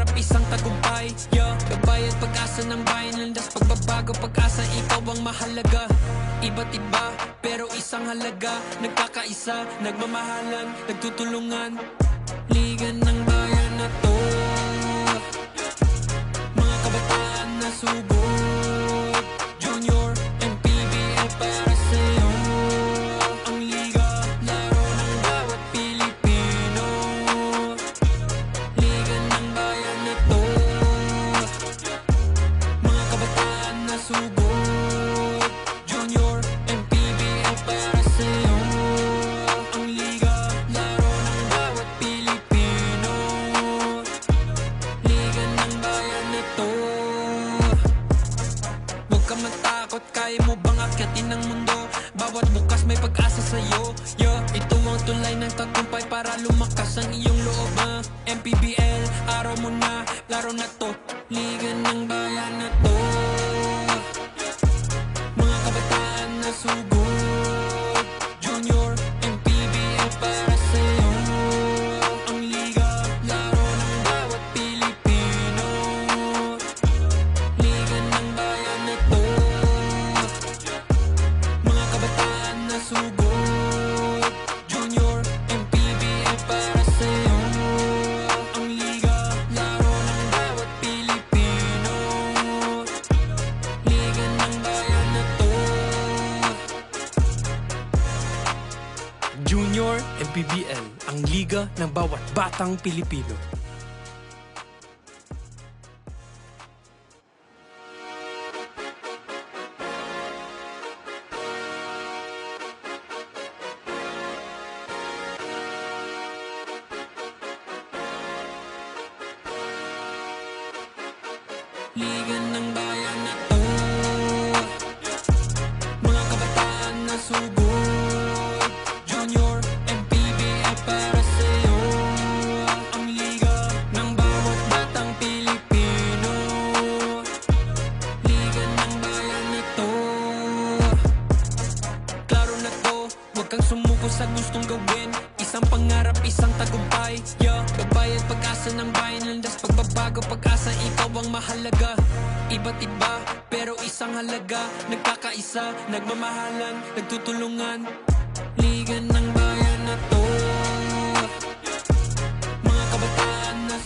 pangarap, isang tagumpay. Gabay at pag-asa ng bayan, landas pagbabago, pag-asa, ikaw ang mahalaga. Iba't iba, pero isang halaga. Nagkakaisa, nagmamahalan, nagtutulungan. Liga ng bayan na to, mga kabataan na subok. Junior MPBL para sa'yo. Ang liga, laro ng bawat Pilipino. Liga ng bayan na to, mga kabataan na subok. Junior MPBL para sa'yo. Ang liga, laro ng bawat Pilipino. Liga ng bayan na to. Huwag ka matakot, kaya mo bang akyatin ang mundo? Bawat bukas may pag-asa sa'yo. Ito ang tulay ng tagumpay para lumakas ang iyong loob. MPBL, araw mo na, laro na to. Liga ng bayan na to, mga kabataan na sugod. Junior MPBL para sa'yo. Ang liga, laro ng bawat Pilipino. Liga ng bayan na to, mga kabataan na sugod. Junior MPBL para sa'yo. Ang liga, laro ng bawat Pilipino. Liga ng bayan na to. Junior MPBL, ang liga ng bawat batang Pilipino. Liga ng bayan na to, mga kabataan na sugod. Junior MPBL para sa'yo. Ang liga ng bawat batang Pilipino. Liga ng bayan na to, klaro na to, huwag kang sumuko sa gustong gawin. Isang pangarap, isang tagumpay. Gabay at pag-asa ng bayan, landas pagbabago, pag-asa, ikaw ang mahalaga. Iba't iba, pero isang halaga. Nagkakaisa, nagmamahalan, nagtutulungan. Liga ng bayan na to, mga kabataan na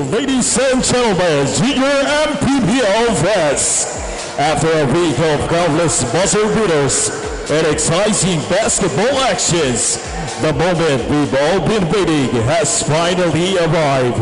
Ladies and gentlemen, JrMPBL fans, after a week of countless buzzer beaters and exciting basketball actions, the moment we've all been waiting has finally arrived.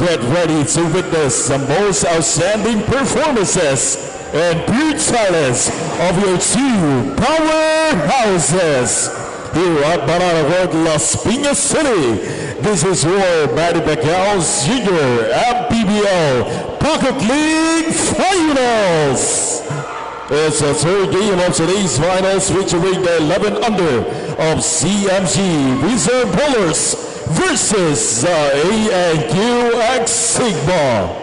Get ready to witness the most outstanding performances and pure silence of your two powerhouses. Here at Banana World, Las Piñas City, this is your Manny Pacquiao's Junior MPBL Pocket League Finals. It's the third game of today's finals featuring the 11 under of CMG Vizier Bowlers versus ANQ X Sigma.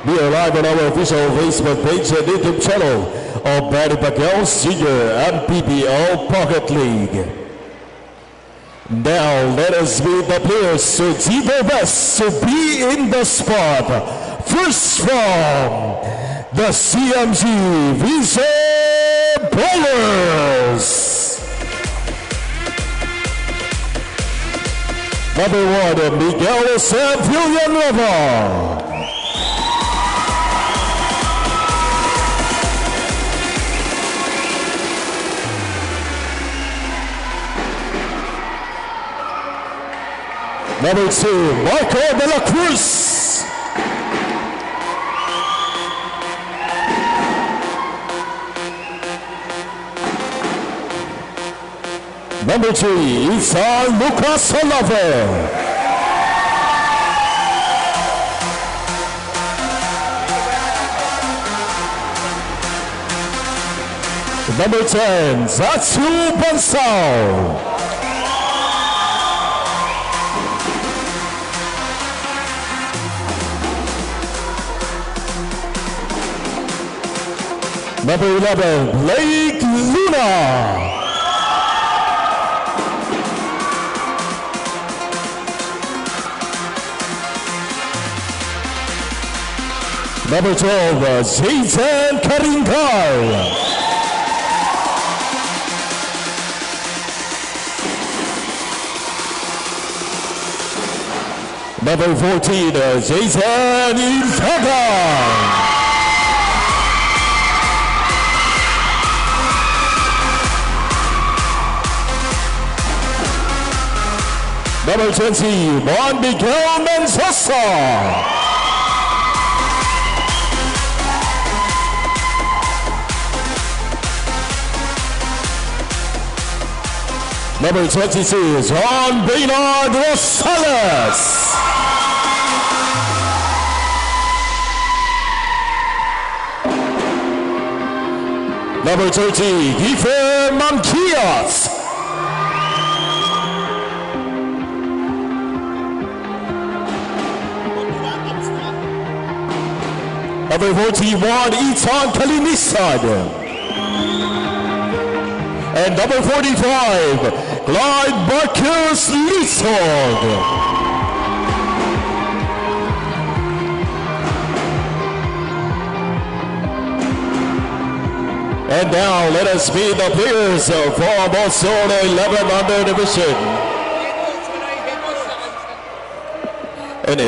We are live on our official Facebook page and YouTube channel of Manny Pacquiao's Junior MPBL Pocket League. Now let us meet the players to do their best to be in the spot. First from the CMG Vizier Bowlers. Number 1, Miguel Villanueva. Number 2, Marco de la Cruz. Number 3, Isan Lucas Olave. Number 10, Zatsu Bansao. Number 11, Blake Luna. Number 12, Jason Karingal. Number 14, Jason Ilfaga. Number 20, Juan Miguel Mendoza. Number 22, John Baynard Rosales. Number 30, Gifer Manquias. Number 41, Itan Kalinisan. And number 45, Clyde Marcus Lisog. And now let us meet the players from also the 11 under division. And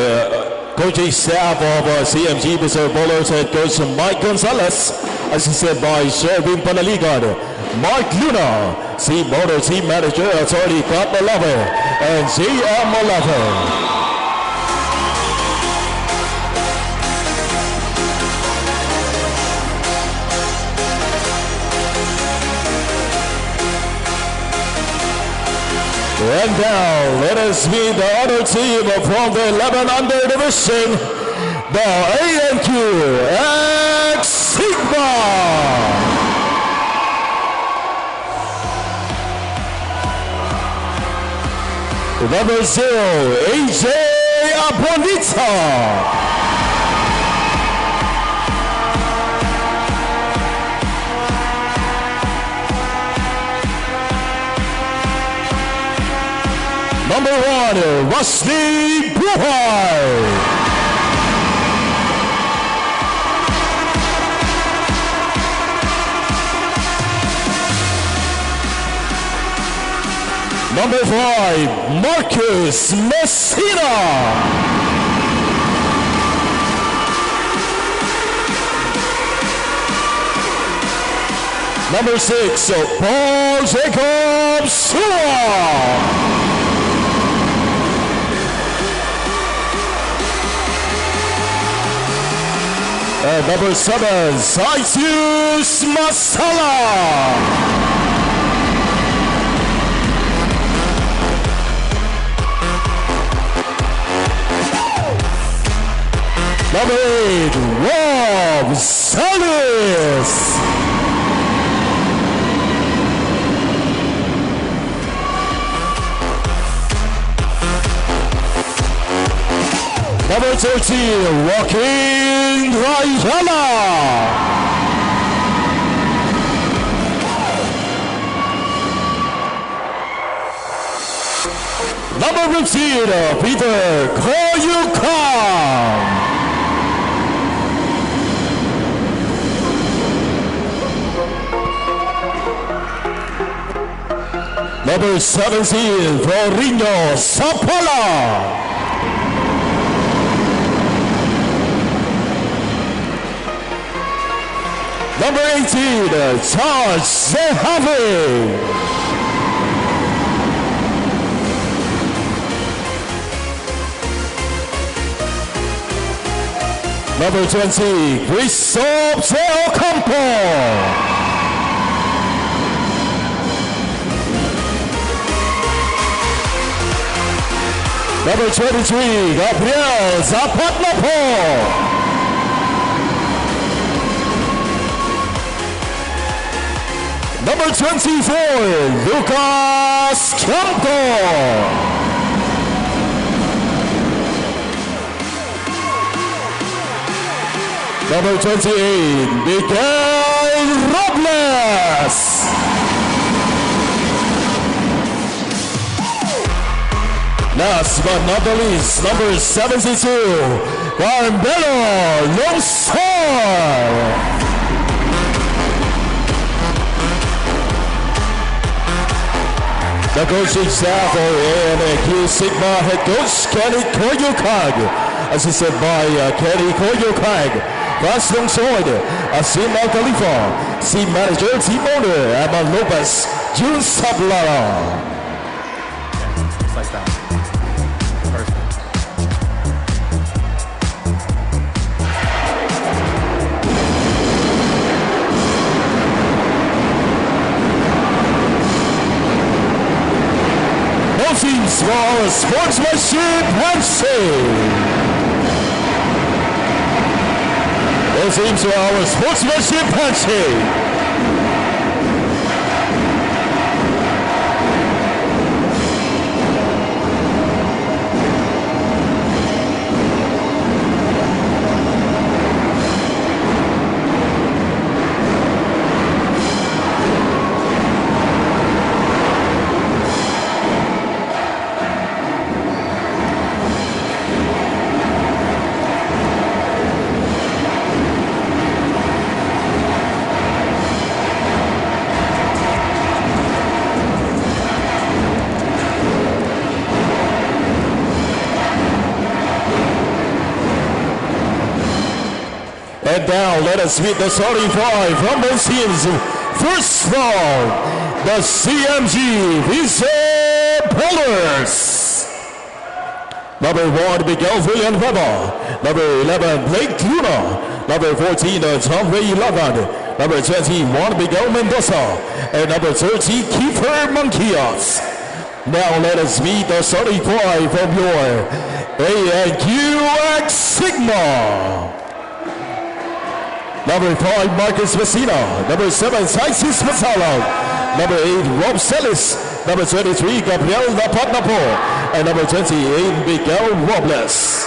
coaching staff of CMG Vizier Bowlers head coach Mike Gonzalez, assisted by Shervin Panaligan, Mark Luna, team motor team manager attorney Pat Malave, and JM Malave. And now, let us meet the other team from the 11 under division, the ANQ X Sigma. Number 0, AJ Abonita. Number 1, Rusty Buhay. Number 5, Marcus Messina. Number 6, Paul Jacob Sua. And number 7, Saisius Masala. Number 8, Rob Salis. Number 13, Joaquin Rayala. Number 15, Peter Koyukam. Number 17, Florinho Sapala. Number 18, Charles Zehave. Number 20, Christophe Ocampo. Number 23, Gabriel Zapatlapo. Number 24, Lucas Campo. Number 28, Miguel Robles. Last but not the least, number 72, Carmelo Lonsor. The coaching staff for ANQ Sigma head coach Kenny Koyukag, assisted by Kenny Koyukag, Class Longsword, Asim Al Khalifa, team manager, team owner, Emma Lopez, June Sablara. Just like that. Perfect. Both teams for sportsmanship handshake. Both teams for our sportsmanship handshake. And now let us meet the starting five from both teams. First round, the CMG Vizier Pullers. Number 1, Miguel Villanueva. Number 11, Blake Luna. Number 14, Tom Ray Lavan. Number 21, Miguel Mendoza. And number 30, Kiefer Monquias. Now let us meet the starting five from your ANQ X Sigma. Number 5, Marcus Messina. Number 7, Saisius Masala. Number 8, Rob Celis. Number 23, Gabriel Lapatnapo. And number 28, Miguel Robles.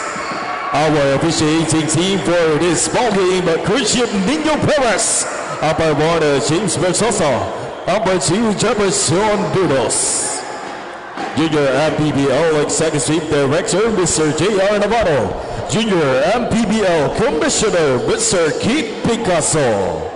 Our officiating team for this ball game, Christian Nino Perez. Number 1, James Bersosa. Number 2, Jefferson Dudos. JrMPBL Executive Director, Mr. J.R. Navarro. JrMPBL Commissioner, Mr. Keith Picasso.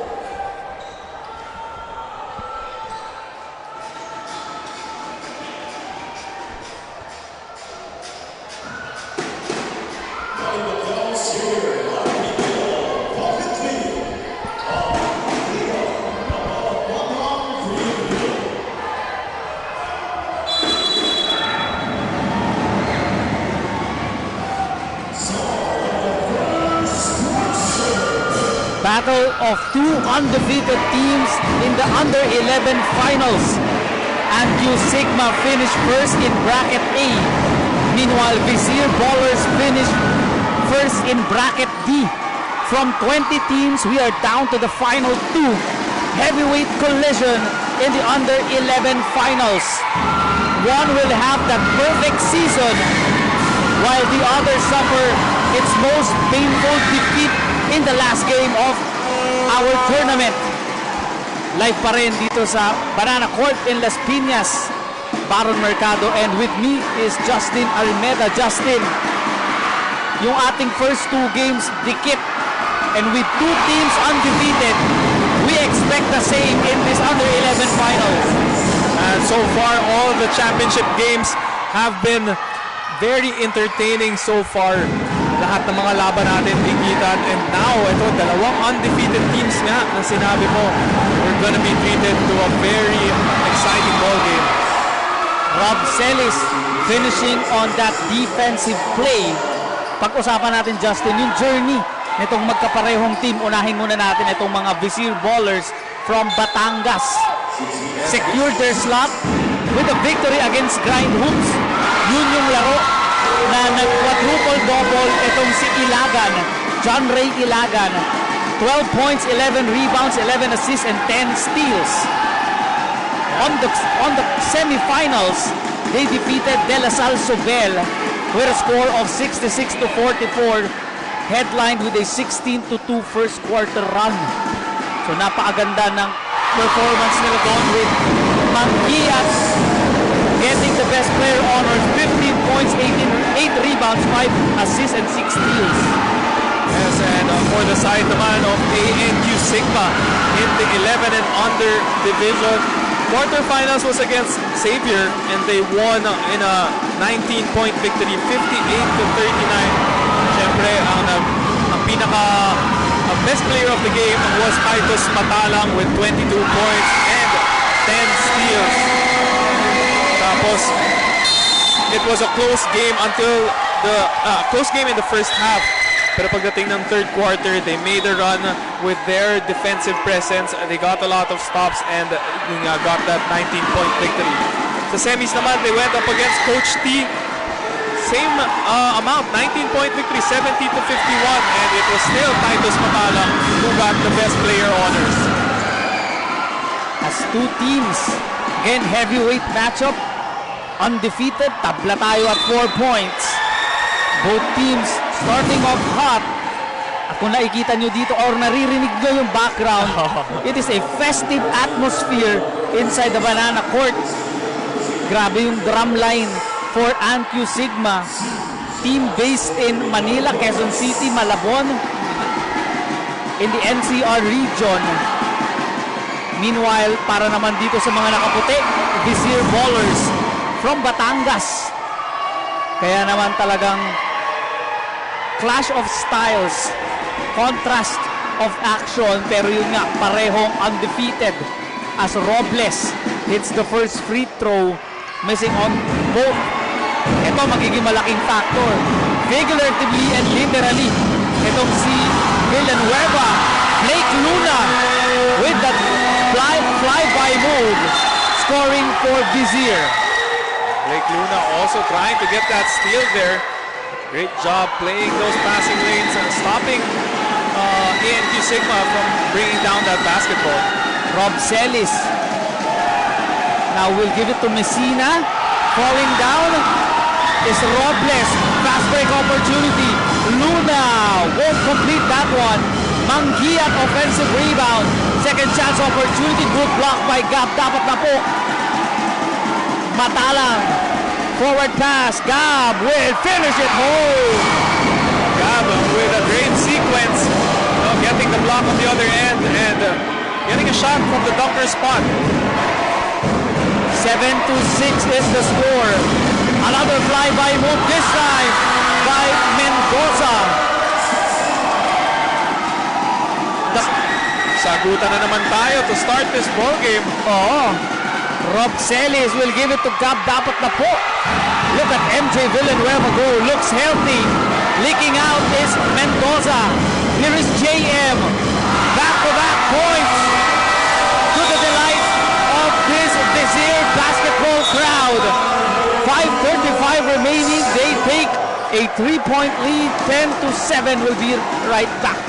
battle of two undefeated teams in the under-11 finals. ANQ Sigma finished first in bracket A. Meanwhile, Vizier Ballers finished first in bracket D. From 20 teams, we are down to the final two. Heavyweight collision in the under-11 finals. One will have that perfect season, while the other suffer its most painful defeat in the last game of our tournament. Live pa rin dito sa Banana Court in Las Piñas, Baron Mercado, and with me is Justin Almeda. Justin, yung ating first two games dikit, and with two teams undefeated, we expect the same in this under-11 finals. And so far, all the championship games have been very entertaining so far. Lahat ng mga laban natin igitan. And now, ito, dalawang undefeated teams nga na sinabi mo. We're gonna be treated to a very exciting ball game. Rob Celis finishing on that defensive play. Pag-usapan natin, Justin, yung journey nitong magkaparehong team. Unahin muna natin itong mga Vizier Ballers from Batangas. Secured their slot with a victory against Grind Hoops. Yun yung laro na nag-quadruple double itong si Ilagan, John Ray Ilagan. 12 points, 11 rebounds, 11 assists, and 10 steals. On the semifinals, they defeated De La Salle Sobel with a score of 66-44, headlined with a 16-2 first quarter run. So napakaganda ng performance nila doon, with Mangias getting the best player honors, 15 points, 8 rebounds, 5 assists, and 6 steals. Yes, and for the side naman of ANQ Sigma in the 11 and under division, quarterfinals was against Xavier, and they won in a 19-point victory, 58-39. Siyempre, ang pinaka best player of the game was Titus Matalang with 22 points and 10 steals. Tapos, it was a close game until the close game in the first half. Pero pagdating ng third quarter, they made a run with their defensive presence. They got a lot of stops and got that 19-point victory. Sa semis naman, they went up against Coach T. Same amount, 19-point victory, 70-51, and it was still Titus Matalang who got the best player honors. As two teams, again, heavyweight matchup, undefeated, tabla tayo at 4 points. Both teams starting off hot. At kung nakikita nyo dito or naririnig nyo yung background, it is a festive atmosphere inside the Banana Court. Grabe yung drum line for ANQ Sigma, team based in Manila, Quezon City, Malabon, in the NCR region. Meanwhile, para naman dito sa mga nakaputi, Vizier Ballers from Batangas. Kaya naman talagang clash of styles, contrast of action, pero yun nga, parehong undefeated as Robles hits the first free throw, missing on both. Ito magiging malaking factor, figuratively and literally. Itong si Villanueva, Blake Luna with that fly-by move, scoring for Vizier. Blake Luna also trying to get that steal there. Great job playing those passing lanes and stopping ANQ Sigma from bringing down that basketball. Rob Celis now will give it to Messina. Falling down is Robles. Fast break opportunity. Luna won't complete that one. Mangiat offensive rebound. Second chance opportunity. Good block by Gab. Dapat na po. Matalang. Forward pass. Gab will finish it home. Gab with a great sequence. Getting the block on the other end and getting a shot from the dunker spot. 7-6 is the score. Another fly-by move, this time by Mendoza. Sagutan na naman tayo to start this ball game. Oo. Rob Celis will give it to Gab. Dapat na po. Look at MJ Villanueva go. Looks healthy. Leaking out is Mendoza. Here is JM. points to the delight of this Vizier basketball crowd. 5:35 remaining. They take a 3-point lead. 10-7 will be right back.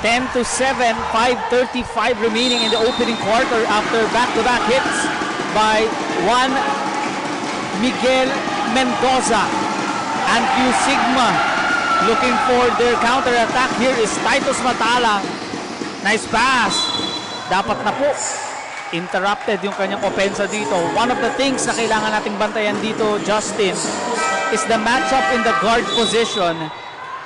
Ten to 7, 5:35 remaining in the opening quarter after back-to-back hits by Juan Miguel Mendoza. ANQ Sigma looking for their counter-attack. Here is Titus Matalang. Nice pass. Dapat na po. Interrupted yung kanyang opensa dito. One of the things na kailangan nating bantayan dito, Justin, is the matchup in the guard position.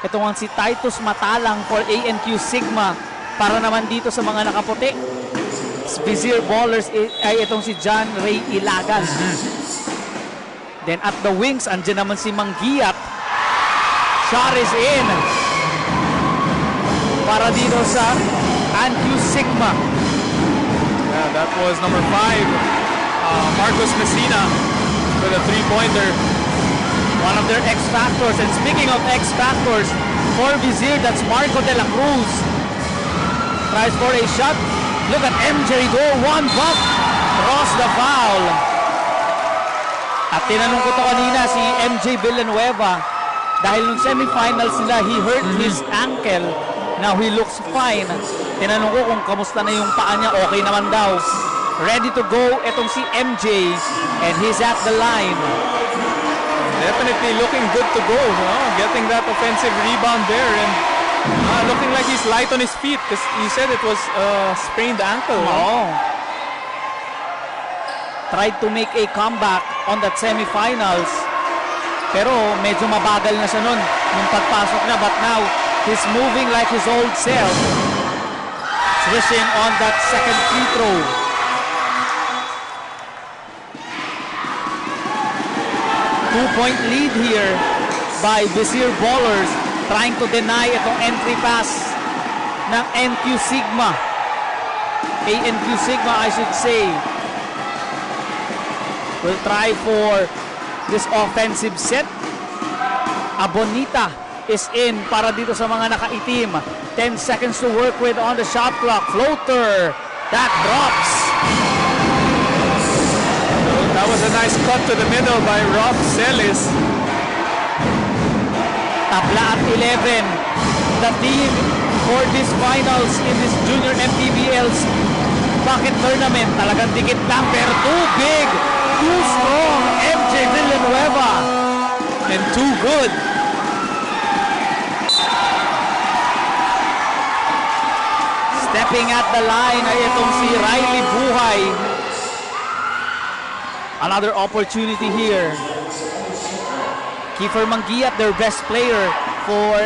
Ito ang si Titus Matalang for ANQ Sigma. Para naman dito sa mga nakaputi, Vizier Ballers ay itong si John Ray Ilagan. Then at the wings, andyan naman si Mangiat. Shot is in. Para dito sa ANQ Sigma. Yeah, that was number 5, Marcos Messina with a 3-pointer. One of their X factors. And speaking of X factors, for Vizier, that's Marco de la Cruz. Tries for a shot. Look at MJ go. One bump. Cross the foul. At tinanong ko to kanina si MJ Villanueva. Dahil nung semifinals nila, he hurt his ankle. Now he looks fine. Tinanong ko kung kamusta na yung paa niya. Okay naman daw. Ready to go itong si MJ. And he's at the line. Definitely looking good to go, getting that offensive rebound there and looking like he's light on his feet because you said it was a sprained ankle. Tried to make a comeback on that semifinals pero medyo mabagal na siya nun yung pagpasok niya, but now he's moving like his old self, swishing on that second free throw. 2-point lead here by Vizier Ballers, trying to deny itong entry pass ng ANQ Sigma. ANQ Sigma, I should say, will try for this offensive set. Abonita is in para dito sa mga nakaitim. 10 seconds to work with on the shot clock. Floater, that drops. That was a nice cut to the middle by Rob Celis. Tabla at 11. The team for these finals in this JrMPBL's bucket tournament. Talagang dikit lang pero too big, too strong. MJ Villanueva. And too good. Stepping at the line ay itong si Riley Buhay. Another opportunity here. Kiefer Mangiat, their best player for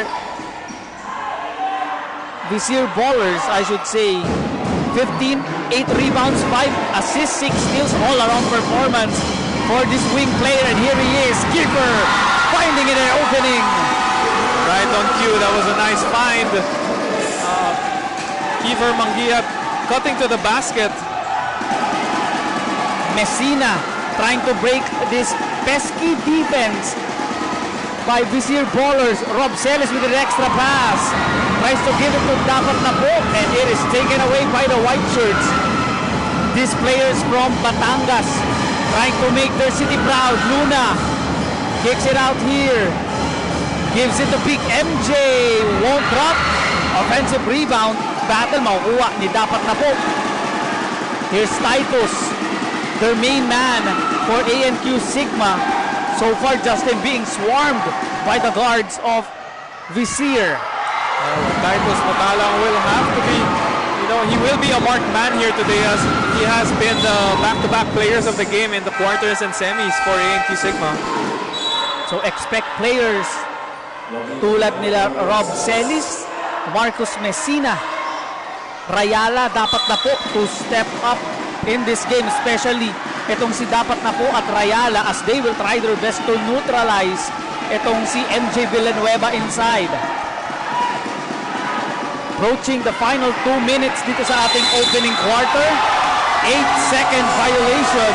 Vizier Ballers, I should say. 15, 8 rebounds, 5 assists, 6 steals, all-around performance for this wing player. And here he is, Kiefer, finding an opening. Right on cue, that was a nice find. Kiefer Mangiat cutting to the basket. Messina trying to break this pesky defense by Vizier Ballers. Rob Celis with an extra pass. Tries to give it to dapat na po, and it is taken away by the white shirts. These players from Batangas trying to make their city proud. Luna kicks it out here. Gives it to big MJ. Won't drop. Offensive rebound. Battle makukuha ni dapat na po. Here's Titus, their main man. for ANQ Sigma. So far, Justin being swarmed by the guards of Vizier. Titus Matalang will have to be, he will be a marked man here today as he has been the back-to-back players of the game in the quarters and semis for ANQ Sigma. So expect players tulad nila Rob Celis, Marcus Messina, Rayala dapat na po to step up in this game, especially itong si dapat na po at Rayala as they will try their best to neutralize itong si MJ Villanueva inside. Approaching the final 2 minutes dito sa ating opening quarter. 8-second violation.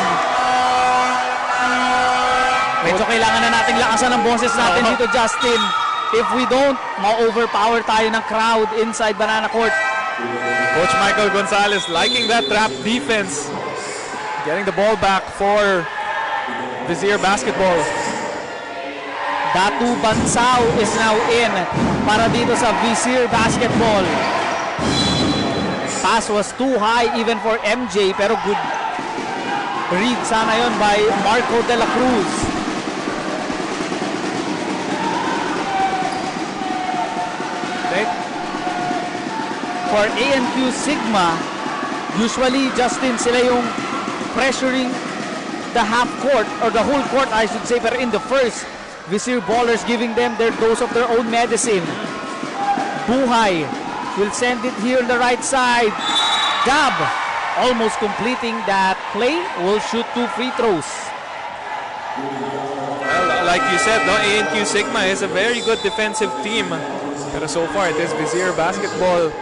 Medyo kailangan na nating lakasan ang boses natin dito, Justin. If we don't, ma-overpower tayo ng crowd inside Banana Court. Coach Michael Gonzalez liking that trap defense. Getting the ball back for Vizier basketball. Datu Bansao is now in para dito sa Vizier basketball. Pass was too high even for MJ, pero good read sana yon by Marco de la Cruz. For ANQ Sigma, usually Justin sila yung pressuring the half court or the whole court I should say, pero in the first, Vizier ballers giving them their dose of their own medicine. Buhay will send it here on the right side. Gab almost completing that play, will shoot 2 free throws. Well, like you said, ANQ Sigma is a very good defensive team. Pero so far, it is Vizier basketball.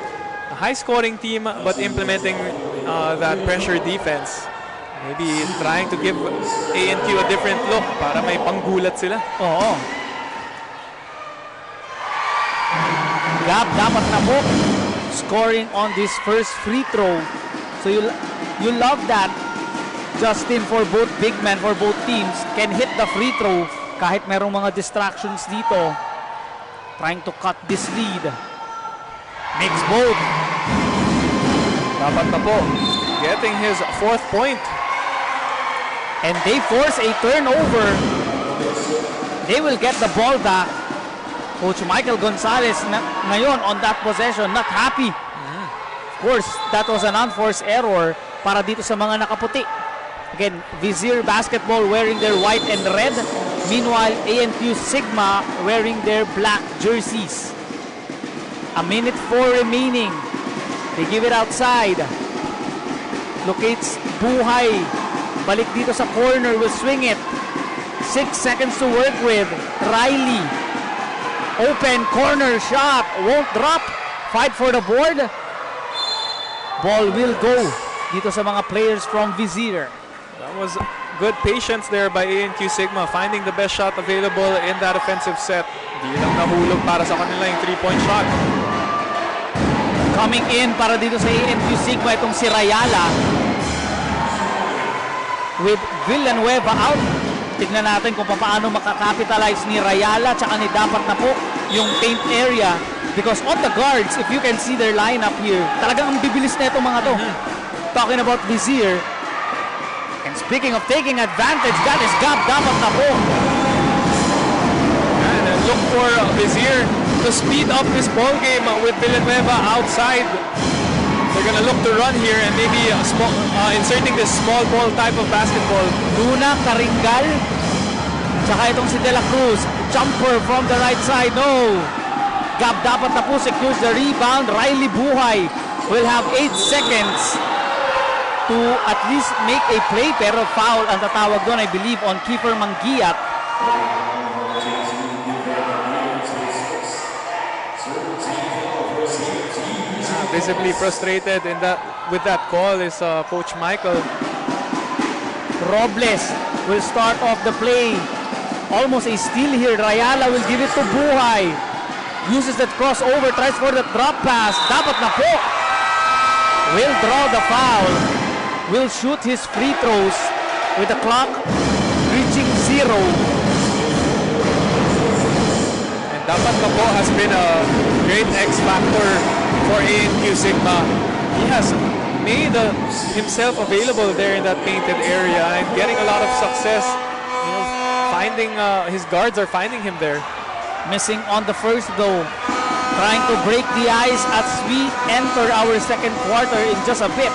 A high-scoring team, but implementing that pressure defense. Maybe trying to give ANQ a different look para may panggulat sila. Oo. Gab dapat na po scoring on this first free throw. So you love that, Justin, for both big men, for both teams, can hit the free throw kahit merong mga distractions dito. Trying to cut this lead. Makes both. Dapat na po getting his 4th point. And they force a turnover. They will get the ball back. Coach Michael Gonzalez ngayon on that possession, not happy. Of course, that was an unforced error para dito sa mga nakaputi. Again, Vizier basketball wearing their white and red. Meanwhile, ANQ Sigma wearing their black jerseys. 1:04 remaining. They give it outside. Locates Buhay. Balik dito sa corner, will swing it. 6 seconds to work with. Riley. Open corner shot. Won't drop. Fight for the board. Ball will go dito sa mga players from Vizier. That was good patience there by ANQ Sigma, finding the best shot available in that offensive set. Di lang nahulog para sa kanila yung 3-point shot. Coming in para dito sa ANQ Sigma itong si Rayala. With Villanueva out, tignan natin kung paano makakapitalize ni Rayala tsaka ni dapat na po yung paint area. Because on the guards, if you can see their lineup here, talagang ang bibilis na itong mga to. Talking about Vizier. And speaking of taking advantage, that is Gab dapat na po. And look for Vizier to speed up this ball game with Villanueva outside. They're gonna look to run here and maybe inserting this small ball type of basketball. Luna, Karingal, tsaka itong si De La Cruz. Jumper from the right side, no. Gab dapat na po secures the rebound. Riley Buhay will have 8 seconds to at least make a play, pero foul ang tatawag doon, I believe, on Kiefer Mangiat. Visibly frustrated with that call is Coach Michael. Robles will start off the play. Almost a steal here. Rayala will give it to Buhay. Uses that crossover, tries for the drop pass. Dapat na po. Will draw the foul. Will shoot his free throws with the clock reaching 0. And dapat na po has been a great X factor for ANQ Sigma. He has made himself available there in that painted area and getting a lot of success. You know, finding his guards are finding him there. Missing on the first though. Trying to break the ice as we enter our second quarter in just a bit.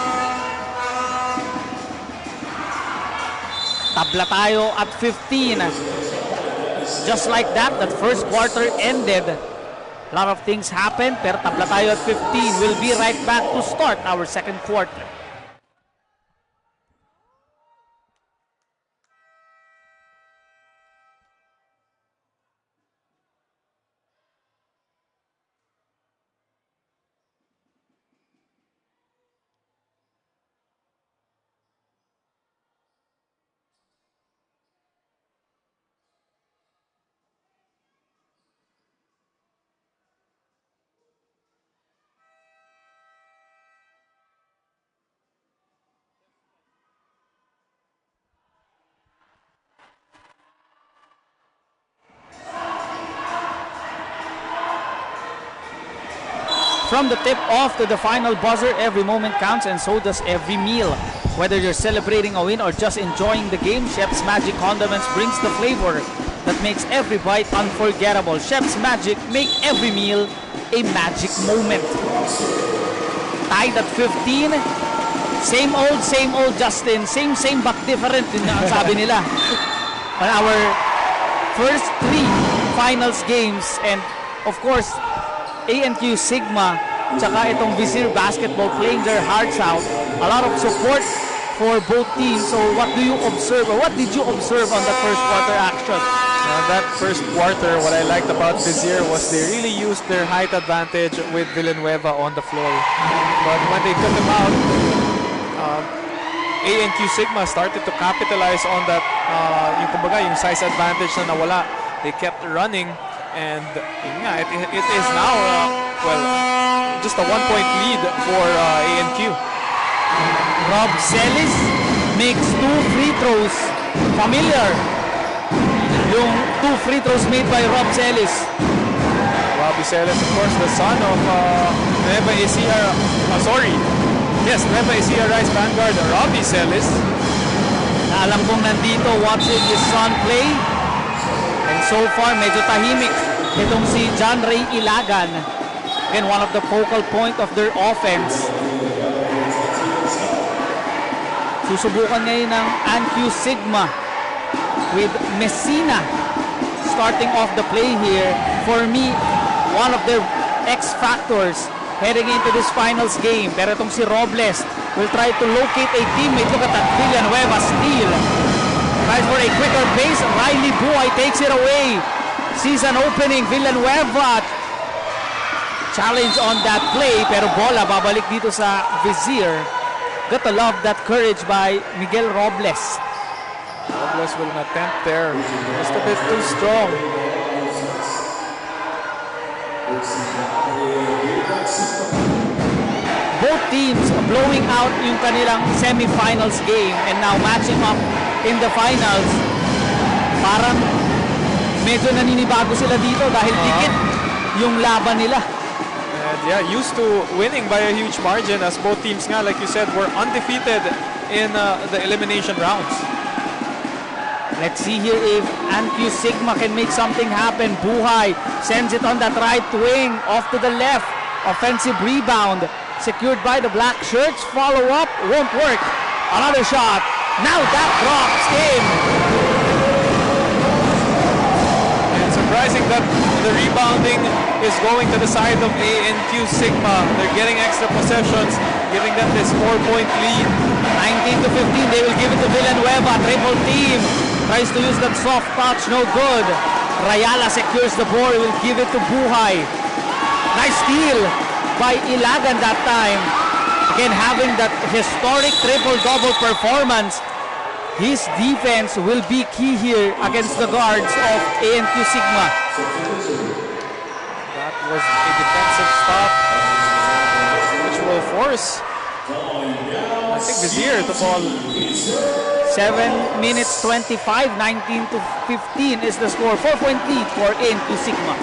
Tabla tayo at 15. Just like that, that first quarter ended. A lot of things happened, pero tabla tayo at 15. We'll be right back to start our second quarter. From the tip-off to the final buzzer, every moment counts and so does every meal. Whether you're celebrating a win or just enjoying the game, Chef's Magic Condiments brings the flavor that makes every bite unforgettable. Chef's Magic, make every meal a magic moment. Tied at 15. Same old Justin. Same but different din ang sabi nila. On our first 3 finals games, and of course, ANQ Sigma tsaka itong Vizier basketball playing their hearts out. A lot of support for both teams. So what do you observe, or what did you observe on the first quarter action? That first quarter, what I liked about Vizier was they really used their height advantage with Villanueva on the floor. But when they took him out, ANQ Sigma started to capitalize on that, yung size advantage na nawala. They kept running. And yeah, it is now, just a 1-point lead for ANQ. Rob Celis makes 2 free throws. Familiar yung 2 free throws made by Rob Celis. Robbie Celis, of course, the son of Nueva Ecija, Nueva Ecija Rice Vanguard, Robbie Celis. Na alam kong nandito watching his son play. And so far, medyo tahimik itong si John Ray Ilagan. Again, one of the focal point of their offense. Susubukan ngayon ng ANQ Sigma with Messina starting off the play here. For me, one of their X factors heading into this finals game. Pero itong si Robles will try to locate a teammate. Look at that Villanueva steal. Tries for a quicker pace. Riley Buhay takes it away. Sees an opening. Villanueva. Challenge on that play. Pero bola babalik dito sa Vizier. Got to love that courage by Miguel Robles. Robles will attempt there. Just a bit too strong. Both teams blowing out yung kanilang semifinals game and now matching up in the finals. Parang medyo naninibago sila dito dahil dikit yung laban nila. And yeah, used to winning by a huge margin as both teams nga, like you said, were undefeated in the elimination rounds. Let's see here if ANQ Sigma can make something happen. Buhay sends it on that right wing, off to the left. Offensive rebound. Secured by the black shirts. Follow up. Won't work. Another shot. Now that drops in. And surprising that the rebounding is going to the side of ANQ Sigma. They're getting extra possessions, giving them this 4-point lead. 19 to 15. They will give it to Villanueva. Triple team. Tries to use that soft touch. No good. Rayala secures the ball. Will give it to Buhay. Nice steal by Ilagan that time. Again, having that historic triple-double performance, his defense will be key here against the guards of ANQ Sigma. That was a defensive stop, which will force, I think, Vizier to fall. 7 minutes 25, 19 to 15 is the score. 4-point lead for ANQ Sigma.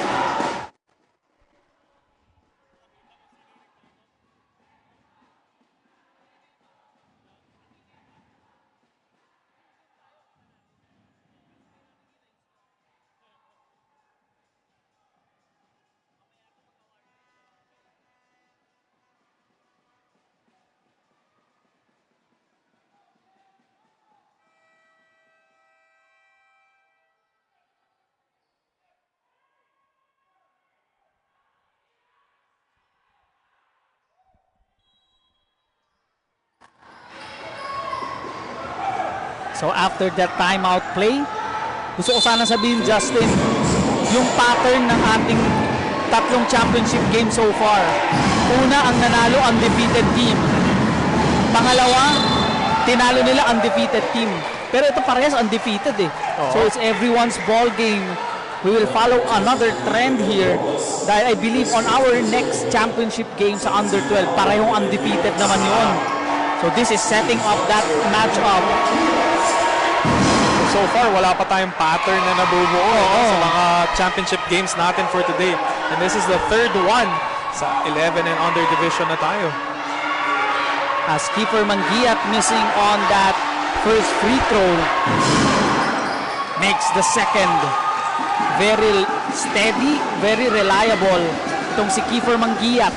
So after that timeout play, gusto ko sana sabihin, Justin, yung pattern ng ating tatlong championship game so far. Una, ang nanalo, undefeated team. Pangalawa, tinalo nila undefeated team. Pero ito parehas undefeated eh. So it's everyone's ball game. We will follow another trend here dahil I believe on our next championship game sa under 12, parehong undefeated naman yun. So this is setting up that matchup. So far, wala pa tayong pattern na nabubuo sa mga championship games natin for today. And this is the third one sa 11 and under division na tayo. As keeper Mangiat missing on that first free throw, makes the second. Very steady, very reliable itong si Kiefer Mangiat.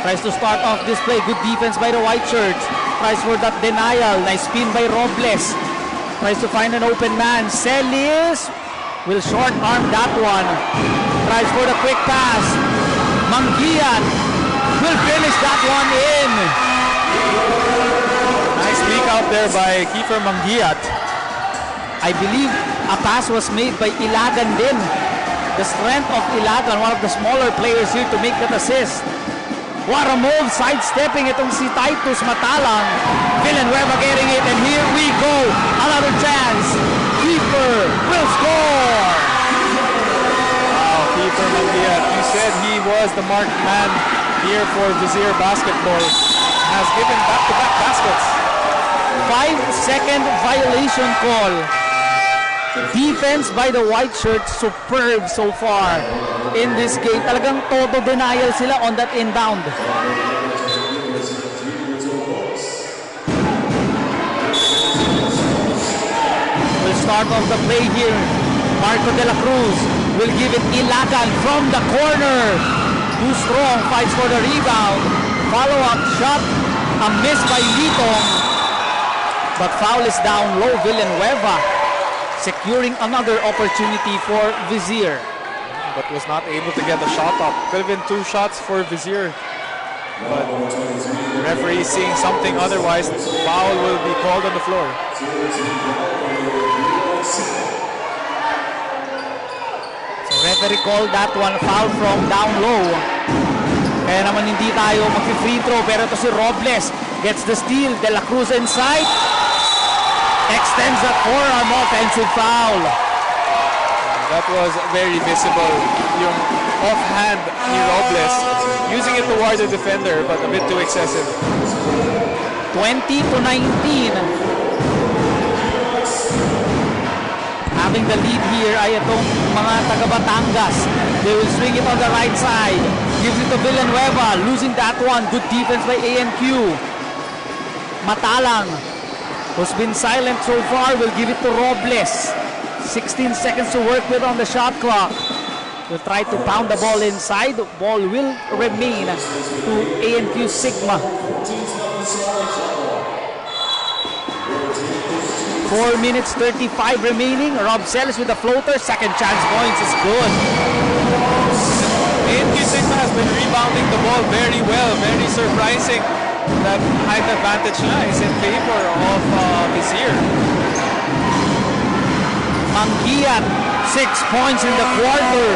Tries to start off this play. Good defense by the white shirts. Tries for that denial. Nice spin by Robles. Tries to find an open man. Celis will short arm that one. Tries for the quick pass. Mangiat will finish that one in. Nice leak out there by Kiefer Mangiat. I believe a pass was made by Ilagan din. The strength of Ilagan, one of the smaller players here to make that assist. What a move, sidestepping itong si Titus Matalang. Villanueva getting it, and here we go. Another chance. Keeper will score. Wow, Kiefer Mangiat, you said he was the marked man here for Vizier basketball. Has given back-to-back baskets. 5-second violation call. Defense by the white shirts, superb so far in this game. Talagang todo denial sila on that inbound. We'll start off the play here. Marco De La Cruz will give it Ilagan from the corner. Too strong, fights for the rebound. Follow-up shot, a miss by Litong. But foul is down low. Villanueva securing another opportunity for Vizier. But was not able to get a shot up. Could have been 2 shots for Vizier. But the referee is seeing something otherwise. Foul will be called on the floor. So referee called that one foul from down low. Kaya naman hindi tayo mag-free throw, pero ito si Robles gets the steal. De La Cruz inside. Extends that forearm, offensive foul. That was very visible. Yung offhand ni Robles, using it toward the defender, but a bit too excessive. 20-19. Having the lead here ay itong mga taga-Batangas. They will swing it on the right side. Gives it to Villanueva, losing that one. Good defense by ANQ. Matalang, who's been silent so far, will give it to Robles. 16 seconds to work with on the shot clock. Will try to pound the ball inside. The ball will remain to ANQ Sigma. 4 minutes 35 remaining. Rob Celis with the floater. Second chance points is good. ANQ Sigma has been rebounding the ball very well. Very surprising that height advantage na is in favor of Vizier. Mangiat, 6 points in the quarter.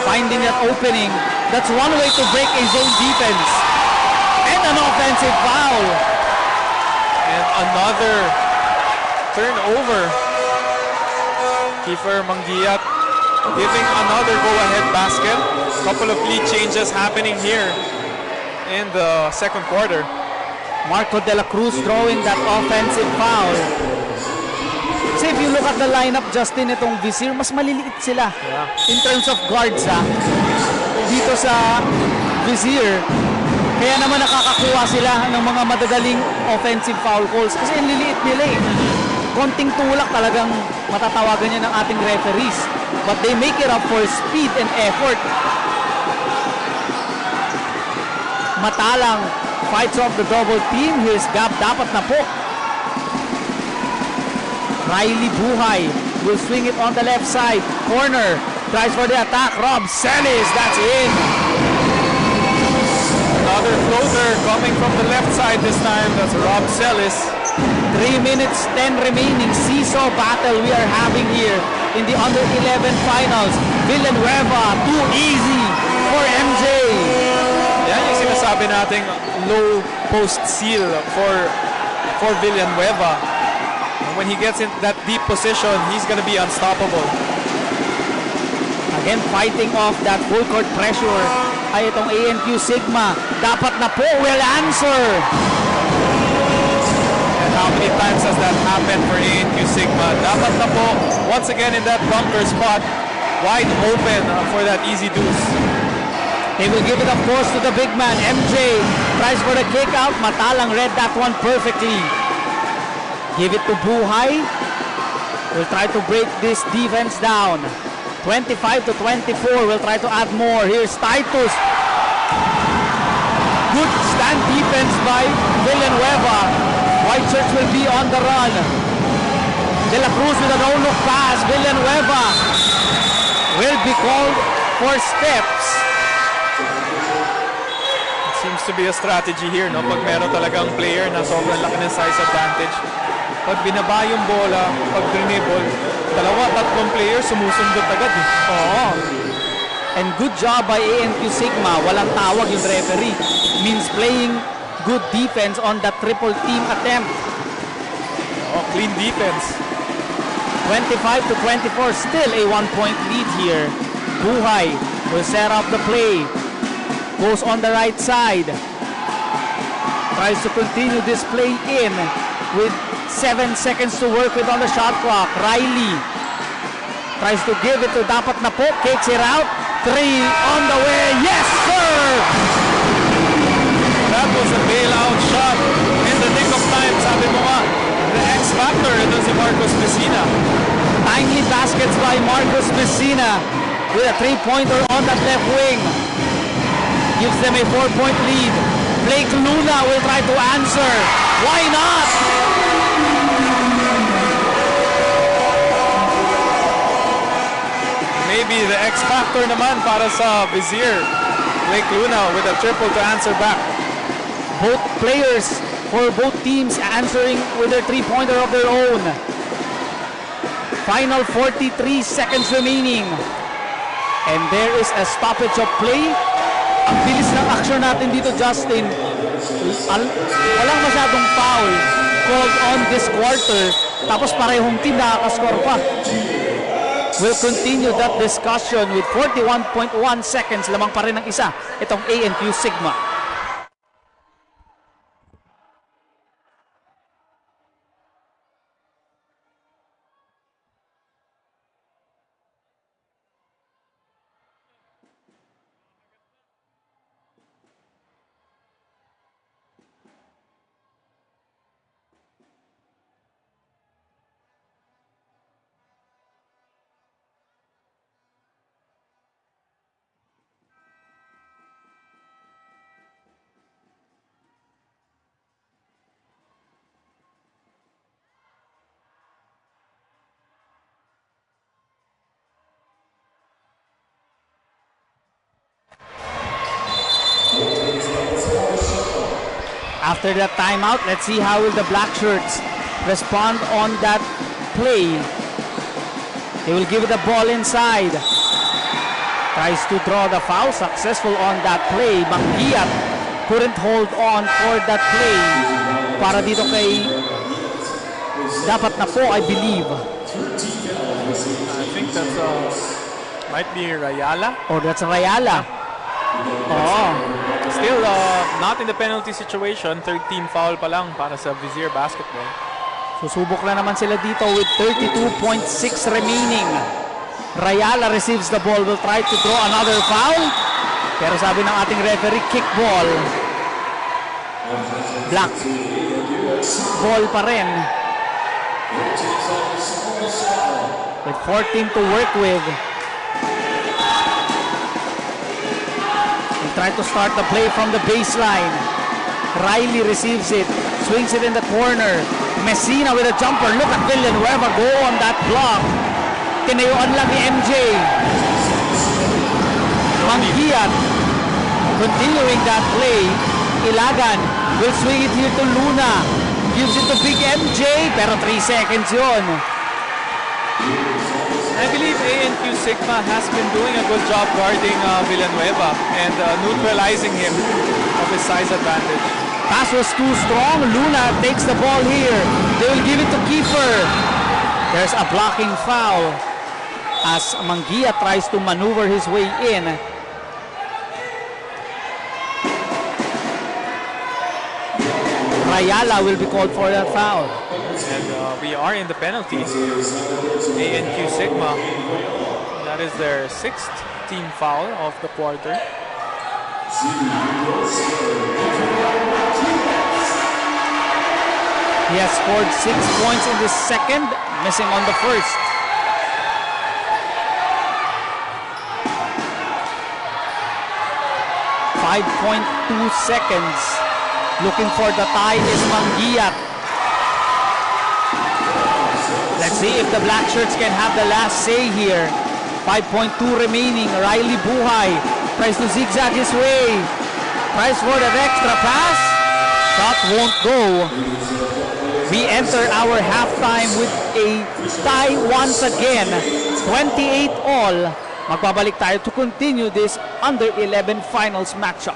Finding that opening. That's one way to break a zone defense. And an offensive foul. And another turnover. Kiefer Mangiat giving another go-ahead basket. Couple of lead changes happening here in the second quarter. Marco De La Cruz throwing that offensive foul. So if you look at the lineup, Justin, itong Vizier, mas maliliit sila in terms of guards dito sa Vizier. Kaya naman nakakakuha sila ng mga madadaling offensive foul calls kasi ang liliit nila eh. Konting tulak talagang matatawagan niya ng ating referees. But they make it up for speed and effort. Matalang fights off the double team. Here's Gab, dapat na po. Riley Buhay will swing it on the left side. Corner, tries for the attack. Rob Celis, that's in. Another floater coming from the left side this time. That's Rob Celis. 3 minutes 10 remaining. Seesaw battle we are having here in the under 11 finals. Villanueva, too easy for MJ. Yan yung sinasabi nating low post seal for Villanueva. And when he gets in that deep position, he's gonna be unstoppable. Again, fighting off that full court pressure ay itong ANQ Sigma. Dapat na po will answer. And how many times has that happened for ANQ Sigma? Dapat na po, once again in that bunker spot, wide open for that easy deuce. They will give it, of course, to the big man. MJ tries for the kick out. Matalang read that one perfectly. Give it to Buhay. Will try to break this defense down. 25 to 24. Will try to add more. Here's Titus. Good stand defense by Villanueva. White Church will be on the run. De La Cruz with a no-look pass. Villanueva will be called for steps. Seems to be a strategy here, no? Pag meron talagang player na sobrang laki ng size advantage. Pag binaba yung bola, pag dribble, tatlong player sumusundot agad eh. Oo. And good job by ANQ Sigma. Walang tawag yung referee. Means playing good defense on that triple team attempt. Oh, clean defense. 25 to 24. Still a 1-point lead here. Buhay will set up the play. Goes on the right side. Tries to continue this play in with 7 seconds to work with on the shot clock. Riley tries to give it to dapat na po. Kicks it out. 3 on the way. Yes, sir! That was a bailout shot in the nick of time. Sabi mo nga, the X factor, ito si Marcos Messina. Timely baskets by Marcos Messina with a 3-pointer on that left wing. Gives them a 4-point lead. Blake Luna will try to answer. Why not? Maybe the X factor naman para sa Vizier. Blake Luna with a triple to answer back. Both players for both teams answering with their 3-pointer of their own. Final 43 seconds remaining. And there is a stoppage of play. Ang bilis ng action natin dito, Justin. Walang masyadong foul called on this quarter. Tapos parehong team nakakascore pa. We'll continue that discussion with 41.1 seconds. Lamang pa rin ang isa. Itong ANQ Sigma. After that timeout, let's see how will the black shirts respond on that play. They will give it the ball inside. Tries to draw the foul. Successful on that play. Mangiat couldn't hold on for that play. Para dito kay dapat na po, I believe. I think that's might be Rayala. Oh, that's Rayala. Oh. Still not in the penalty situation. 13 foul pa lang para sa Vizier basketball. Susubok na naman sila dito with 32.6 remaining. Rayala receives the ball, will try to draw another foul. Pero sabi ng ating referee, kick ball. Black. Ball pa rin. With 14 to work with. They try to start the play from the baseline. Riley receives it. Swings it in the corner. Messina with a jumper. Look at Villanueva go on that block. Tinayuan lang ni MJ. Mangiat continuing that play. Ilagan will swing it here to Luna. Gives it to Big MJ, pero 3 seconds yun. I believe ANQ Sigma has been doing a good job guarding Villanueva and neutralizing him of his size advantage. Pass was too strong. Luna takes the ball here. They will give it to Kiefer. There's a blocking foul as Mangia tries to maneuver his way in. Rayala will be called for that foul. And we are in the penalties. ANQ Sigma, that is their 6th team foul of the quarter. He has scored 6 points in the second, missing on the first. .2 seconds. Looking for the tie is Mangia. Let's see if the black shirts can have the last say here. 5.2 remaining. Riley Buhay tries to zigzag his way. Tries for the extra pass. Shot won't go. We enter our halftime with a tie once again. 28 all. Magbabalik tayo to continue this under 11 finals matchup.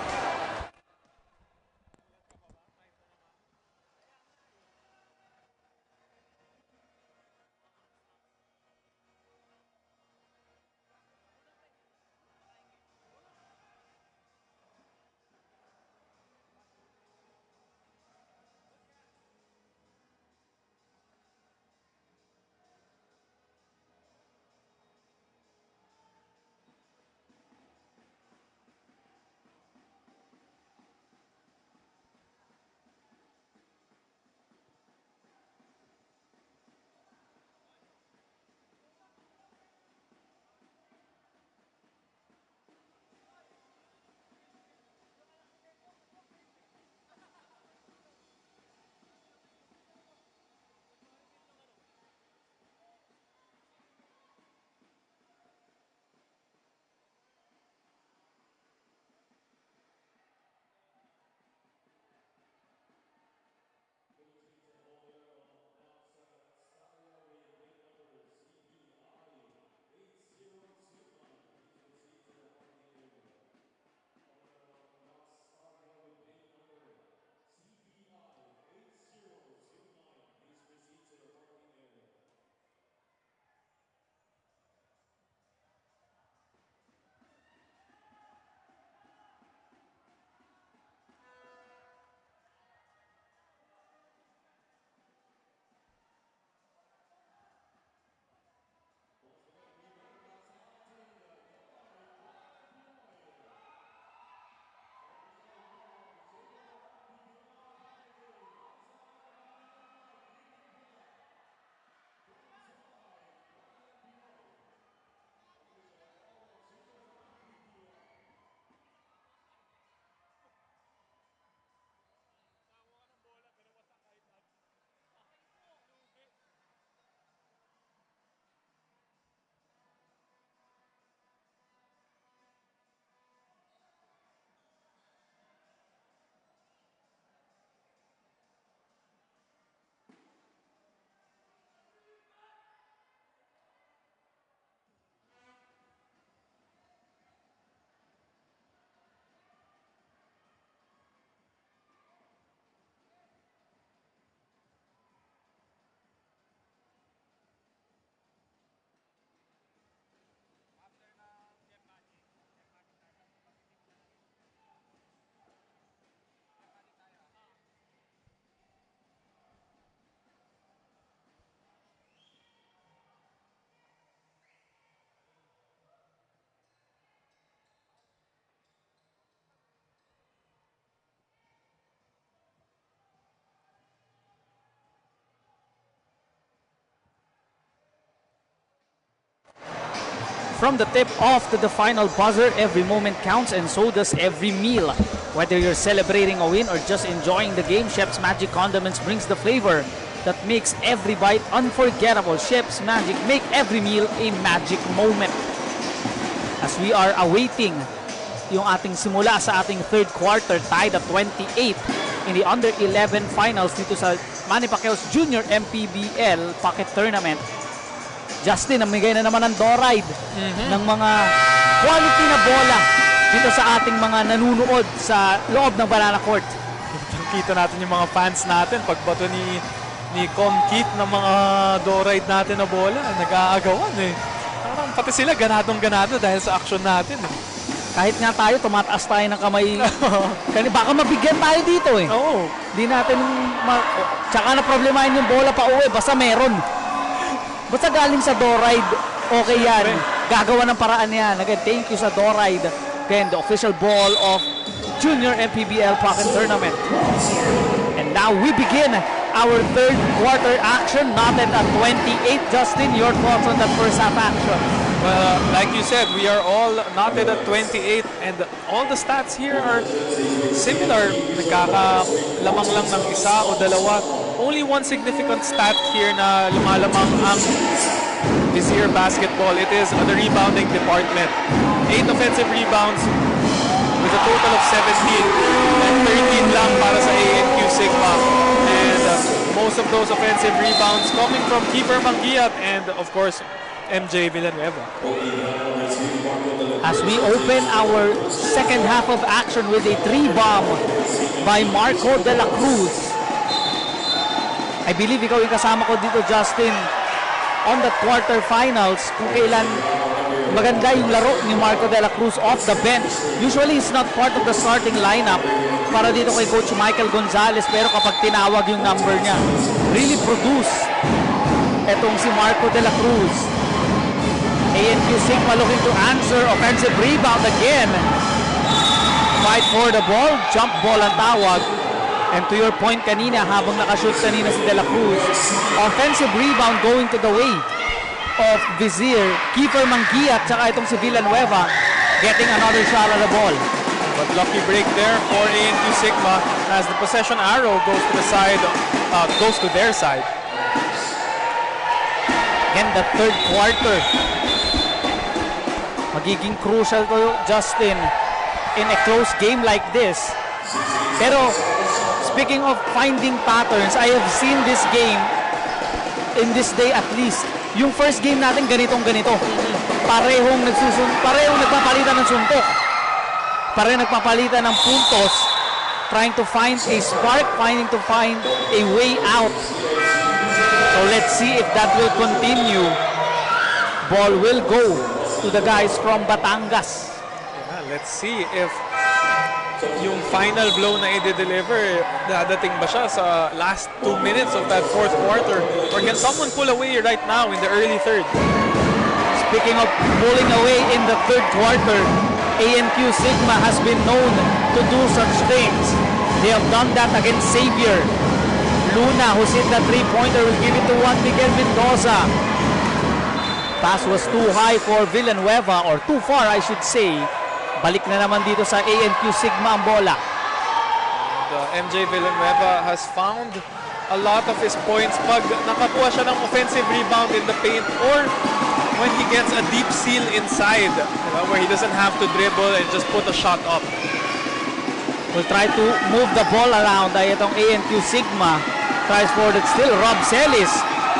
From the tip-off to the final buzzer, every moment counts and so does every meal. Whether you're celebrating a win or just enjoying the game, Chef's Magic Condiments brings the flavor that makes every bite unforgettable. Chef's Magic, make every meal a magic moment. As we are awaiting yung ating simula sa ating third quarter, tied at 28 in the under-11 finals dito sa Manny Pacquiao's JrMPBL Pocket Tournament. Justin, namigay na naman ng doride ng mga quality na bola dito sa ating mga nanunood sa loob ng Banana Court. Kita natin yung mga fans natin, pagbato ni Comkit ng mga doride natin na bola, nag-aagawan eh. Parang pati sila ganadong-ganado dahil sa action natin eh. Kahit nga tayo, tumataas tayo ng kamay. Baka mabigyan tayo dito eh. Oo. Di natin, tsaka na problemahin yung bola pa uwi, basta meron. Basta galing sa doride, okay yan. Gagawa ng paraan yan. Again, thank you sa doride. Again, the official ball of JrMPBL Pocket Tournament. And now we begin our third quarter action, knotted at 28. Justin, your thoughts on that first half action? Well, like you said, we are all knotted at 28 and all the stats here are similar. Nagkakalamang lang ng isa o dalawa. Only one significant stat here na lumalamang ang Vizier basketball. It is the rebounding department. 8 offensive rebounds with a total of 17 and 13 lang para sa ANQ Sigma. And most of those offensive rebounds coming from keeper Mangiat and of course MJ Villanueva. As we open our second half of action with a 3-bomb by Marco de la Cruz. I believe ikaw yung kasama ko dito, Justin, on the quarterfinals kung kailan maganda yung laro ni Marco de la Cruz off the bench. Usually, he's not part of the starting lineup para dito kay Coach Michael Gonzalez, pero kapag tinawag yung number niya, really produce etong si Marco de la Cruz. ANQ Sigma looking to answer. Offensive rebound again. Fight for the ball. Jump ball ang tawag. And to your point kanina, habang nakashoot kanina si De La Cruz, offensive rebound going to the way of Vizier. Keeper Mangiat, tsaka itong si Villanueva getting another shot at the ball. But lucky break there for ANQ Sigma as the possession arrow goes to the side, goes to their side. Again, the third quarter. Magiging crucial to, Justin, in a close game like this. Pero, speaking of finding patterns, I have seen this game, in this day at least, yung first game natin ganitong-ganito. Parehong nagpapalitan ng suntok. Parehong nagpapalitan ng puntos. Trying to find a spark, to find a way out. So let's see if that will continue. Ball will go to the guys from Batangas. Yeah, let's see if yung final blow na i-deliver, dadating ba siya sa last 2 minutes of that fourth quarter? Or can someone pull away right now in the early third? Speaking of pulling away in the third quarter, ANQ Sigma has been known to do such things. They have done that against Xavier. Luna, who's hit the three-pointer, will give it to Juan Miguel Mendoza. Pass was too high for Villanueva, or too far I should say. Balik na naman dito sa ANQ Sigma ang bola. And, MJ Villanueva has found a lot of his points pag nakakuha siya ng offensive rebound in the paint or when he gets a deep seal inside, where he doesn't have to dribble and just put a shot up. Will try to move the ball around ay itong ANQ Sigma. Tries for it still. Rob Celis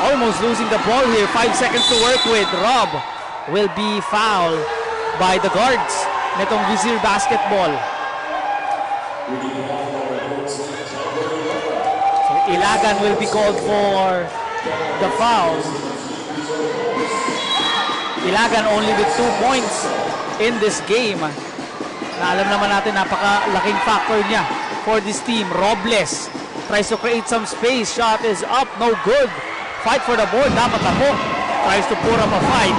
almost losing the ball here. 5 seconds to work with. Rob will be fouled by the guards nitong Vizier basketball. So Ilagan will be called for the foul. Ilagan only with 2 points in this game. Na alam naman natin napakalaking factor niya for this team. Robles tries to create some space. Shot is up, no good. Fight for the board, dapat ako. Tries to put up a fight.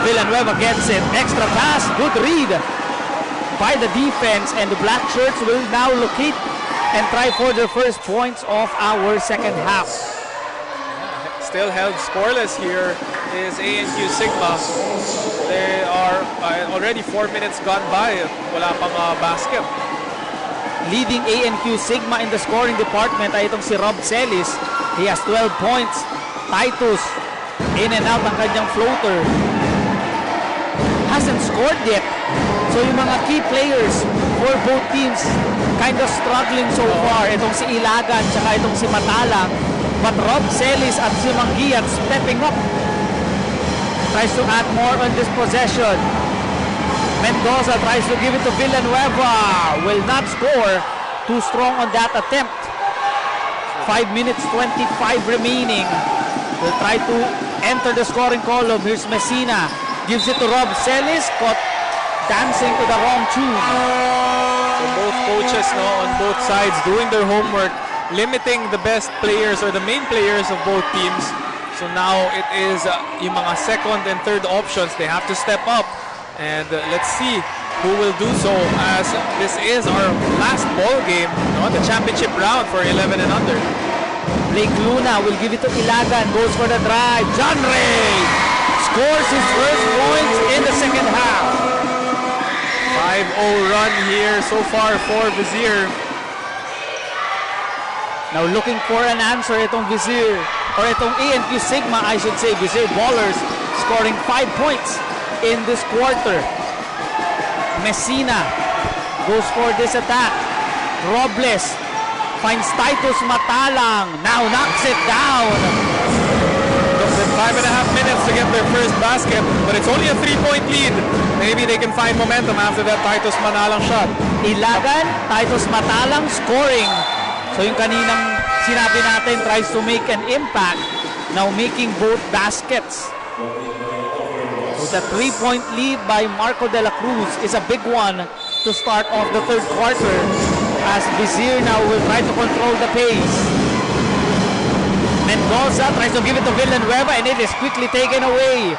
Villanueva gets it. Extra pass, good read by the defense. And the black shirts will now locate and try for their first points of our second half. Still held scoreless here is ANQ Sigma. They are already 4 minutes gone by. Wala pang basket. Leading ANQ Sigma in the scoring department ay itong si Rob Celis. He has 12 points. Titus, in and out ang kanyang floater. Hasn't scored yet So yung mga key players for both teams kind of struggling so far. Itong si Ilagan tsaka itong si Matalang. But Rob Celis at si Manguiat stepping up. Tries to add more on this possession. Mendoza tries to give it to Villanueva. Will not score. Too strong on that attempt. 5 minutes 25 remaining. Will try to enter the scoring column. Here's Messina. Gives it to Rob Celis. Caught dancing to the wrong tune. So both coaches on both sides doing their homework, limiting the best players or the main players of both teams. So now it is yung mga second and third options. They have to step up. And let's see who will do so, as this is our last ball game, the championship round for 11 and under. Blake Luna will give it to Ilagan. Goes for the drive. John Ray scores his first points in the second half. 5-0 run here so far for Vizier. Now looking for an answer itong Vizier, or itong ANQ Sigma, I should say. Vizier Ballers scoring 5 points in this quarter. Messina goes for this attack. Robles finds Titus Matalang. Now knocks it down. Took them 5.5 minutes to get their first basket, but it's only a 3-point lead. Maybe they can find momentum after that Titus Matalang shot. Ilagan, Titus Matalang scoring. So yung kaninang sinabi natin, tries to make an impact. Now making both baskets. So the 3-point lead by Marco de la Cruz is a big one to start off the third quarter, as Vizier now will try to control the pace. Mendoza tries to give it to Villanueva, and it is quickly taken away.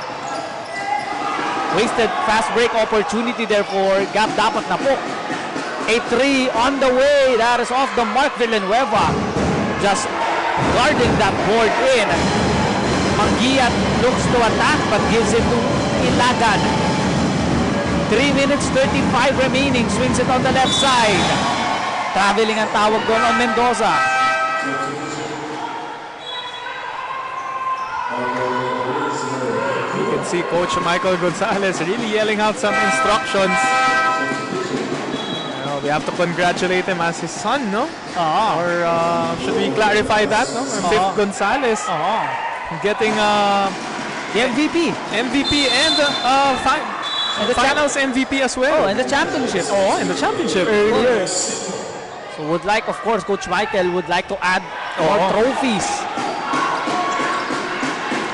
Wasted fast break opportunity there for Gab dapat na po. A 3 on the way. That is off the mark. Villanueva just guarding that board in. Manguiat looks to attack but gives it to Ilagan. 3 minutes 35 remaining. Swings it on the left side. Traveling ang tawag doon on Mendoza. You can see Coach Michael Gonzalez really yelling out some instructions. We have to congratulate him as his son, no? Or should we clarify that, no? Vic Gonzalez getting The MVP. MVP and the finals MVP as well. Oh, and the championship. Oh, in the championship. Earlier. So would like, of course, Coach Michael would like to add more trophies.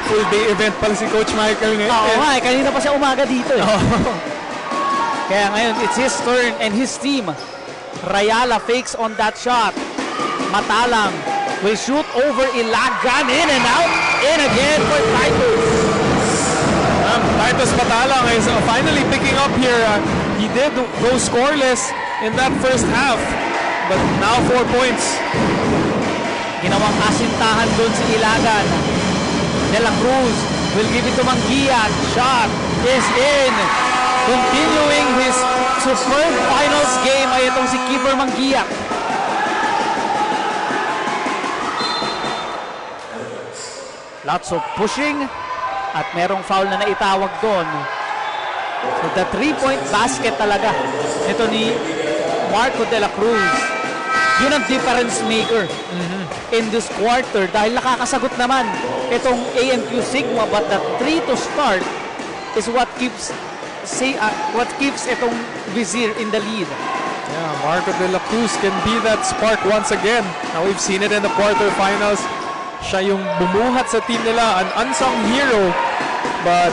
Full day event pala si Coach Michael ngayon. Oo nga, kanina pa siya umaga dito eh. Kaya ngayon, it's his turn and his team. Rayala fakes on that shot. Matalang will shoot over Ilagan, in and out. In again for Titus. Titus Matalang is finally picking up here. He did go scoreless in that first half, but now 4 points. Ginawang asintahan doon si Ilagan. De La Cruz will give it to Manguiat. Shot is in. Continuing his superb finals game ay itong si Keeper Manguiat. Lots of pushing at merong foul na naitawag doon. So the 3-point basket talaga ito ni Marco de la Cruz. Yun ang difference maker in this quarter dahil nakakasagot naman itong ANQ Sigma, but the 3 to start is what keeps itong Vizier in the lead. Yeah, Marco de la Cruz can be that spark once again. Now we've seen it in the quarterfinals. Siya yung bumuhat sa team nila, an unsung hero, but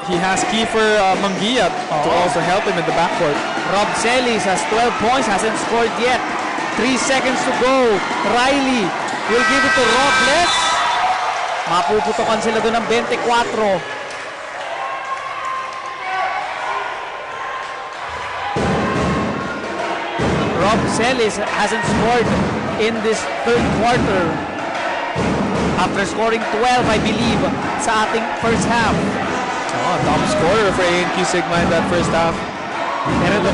he has Kiefer Manguiat to also help him in the backcourt. Rob Celis has 12 points, hasn't scored yet. 3 seconds to go. Riley will give it to Robles. Mapuputokan sila doon ng 24. Rob Celis hasn't scored in this third quarter after scoring 12, I believe, sa ating first half. Top scorer for ANQ Sigma in that first half. And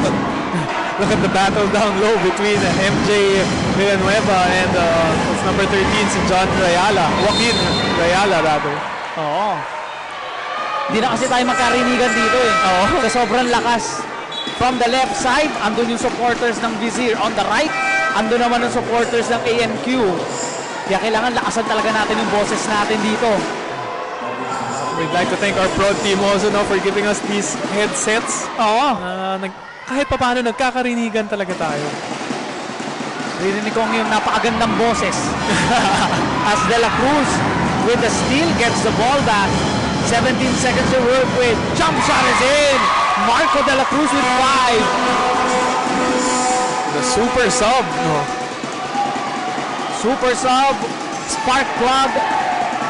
look at the battle down low between MJ Villanueva and what's number 13, si John Rayala. Joaquin Rayala, rather. Hindi na kasi tayo magkarinigan dito eh. Sa sobrang lakas. From the left side, andun yung supporters ng Vizier. On the right, andun naman yung supporters ng ANQ. Kaya kailangan lakasan talaga natin yung boses natin dito. We'd like to thank our prod team also for giving us these headsets. Oo. Kahit pa paano, nagkakarinigan talaga tayo. Ririnig ko yung napakagandang boses. As De La Cruz with the steal gets the ball back. 17 seconds to work with. Jump shot is in. Marco De La Cruz with 5. The super sub. Super sub, spark plug,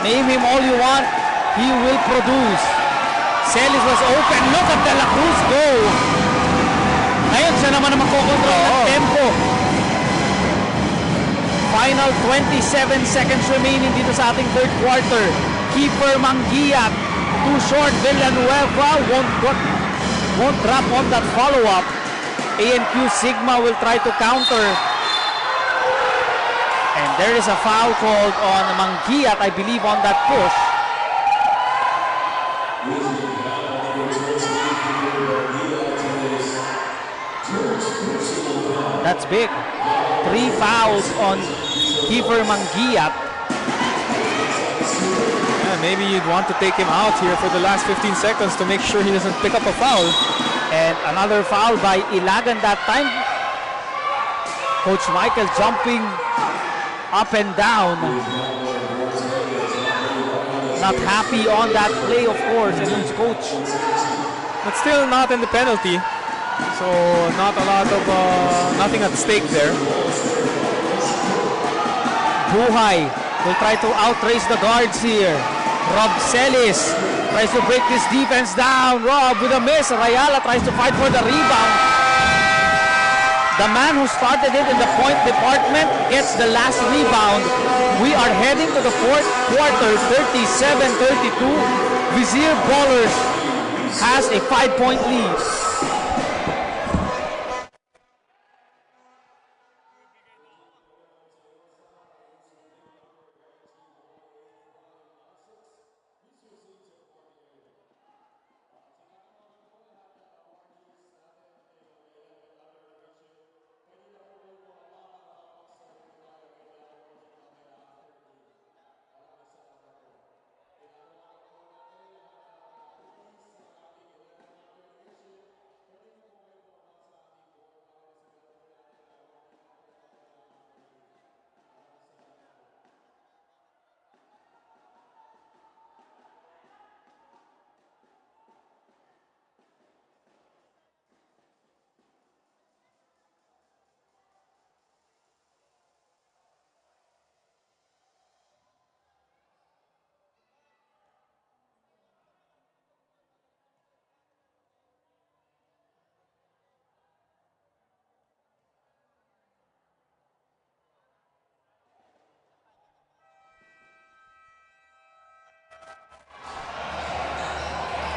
name him all you want, he will produce. Celis was open, look at De La Cruz go. Ngayon siya naman ang magkocontrol ng tempo. Final 27 seconds remaining dito sa ating third quarter. Keeper Mangiat, too short. Villanueva won't drop on that follow-up. ANQ Sigma will try to counter. And there is a foul called on Mangiat, I believe, on that push. That's big. 3 fouls on Kiefer Mangiat. Yeah, maybe you'd want to take him out here for the last 15 seconds to make sure he doesn't pick up a foul. And another foul by Ilagan that time. Coach Michael jumping up and down. Not happy on that play, of course, and his coach. But still not in the penalty. So not a lot of, nothing at stake there. Buhay will try to outrace the guards here. Rob Celis tries to break this defense down. Rob with a miss. Rayala tries to fight for the rebound. The man who started it in the point department gets the last rebound. We are heading to the fourth quarter, 37-32. Vizier Ballers has a 5-point lead.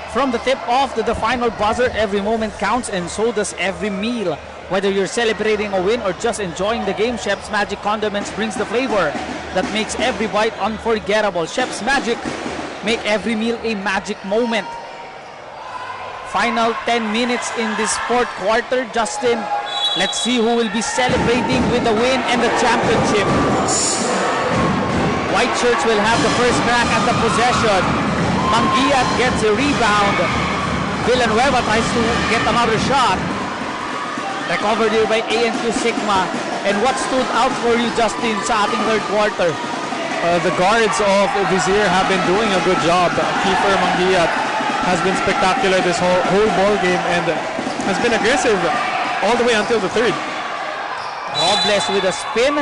From the tip-off to the final buzzer, every moment counts and so does every meal. Whether you're celebrating a win or just enjoying the game, Chef's Magic Condiments brings the flavor that makes every bite unforgettable. Chef's Magic, make every meal a magic moment. Final 10 minutes in this fourth quarter. Justin, let's see who will be celebrating with the win and the championship. White shirts will have the first crack at the possession. Mangiat gets a rebound. Villanueva tries to get another shot. Recovered here by ANQ Sigma. And what stood out for you, Justin, sa ating third quarter? The guards of Vizier have been doing a good job. Kiefer Mangiat has been spectacular this whole ball game and has been aggressive all the way until the third. Robles with a spin.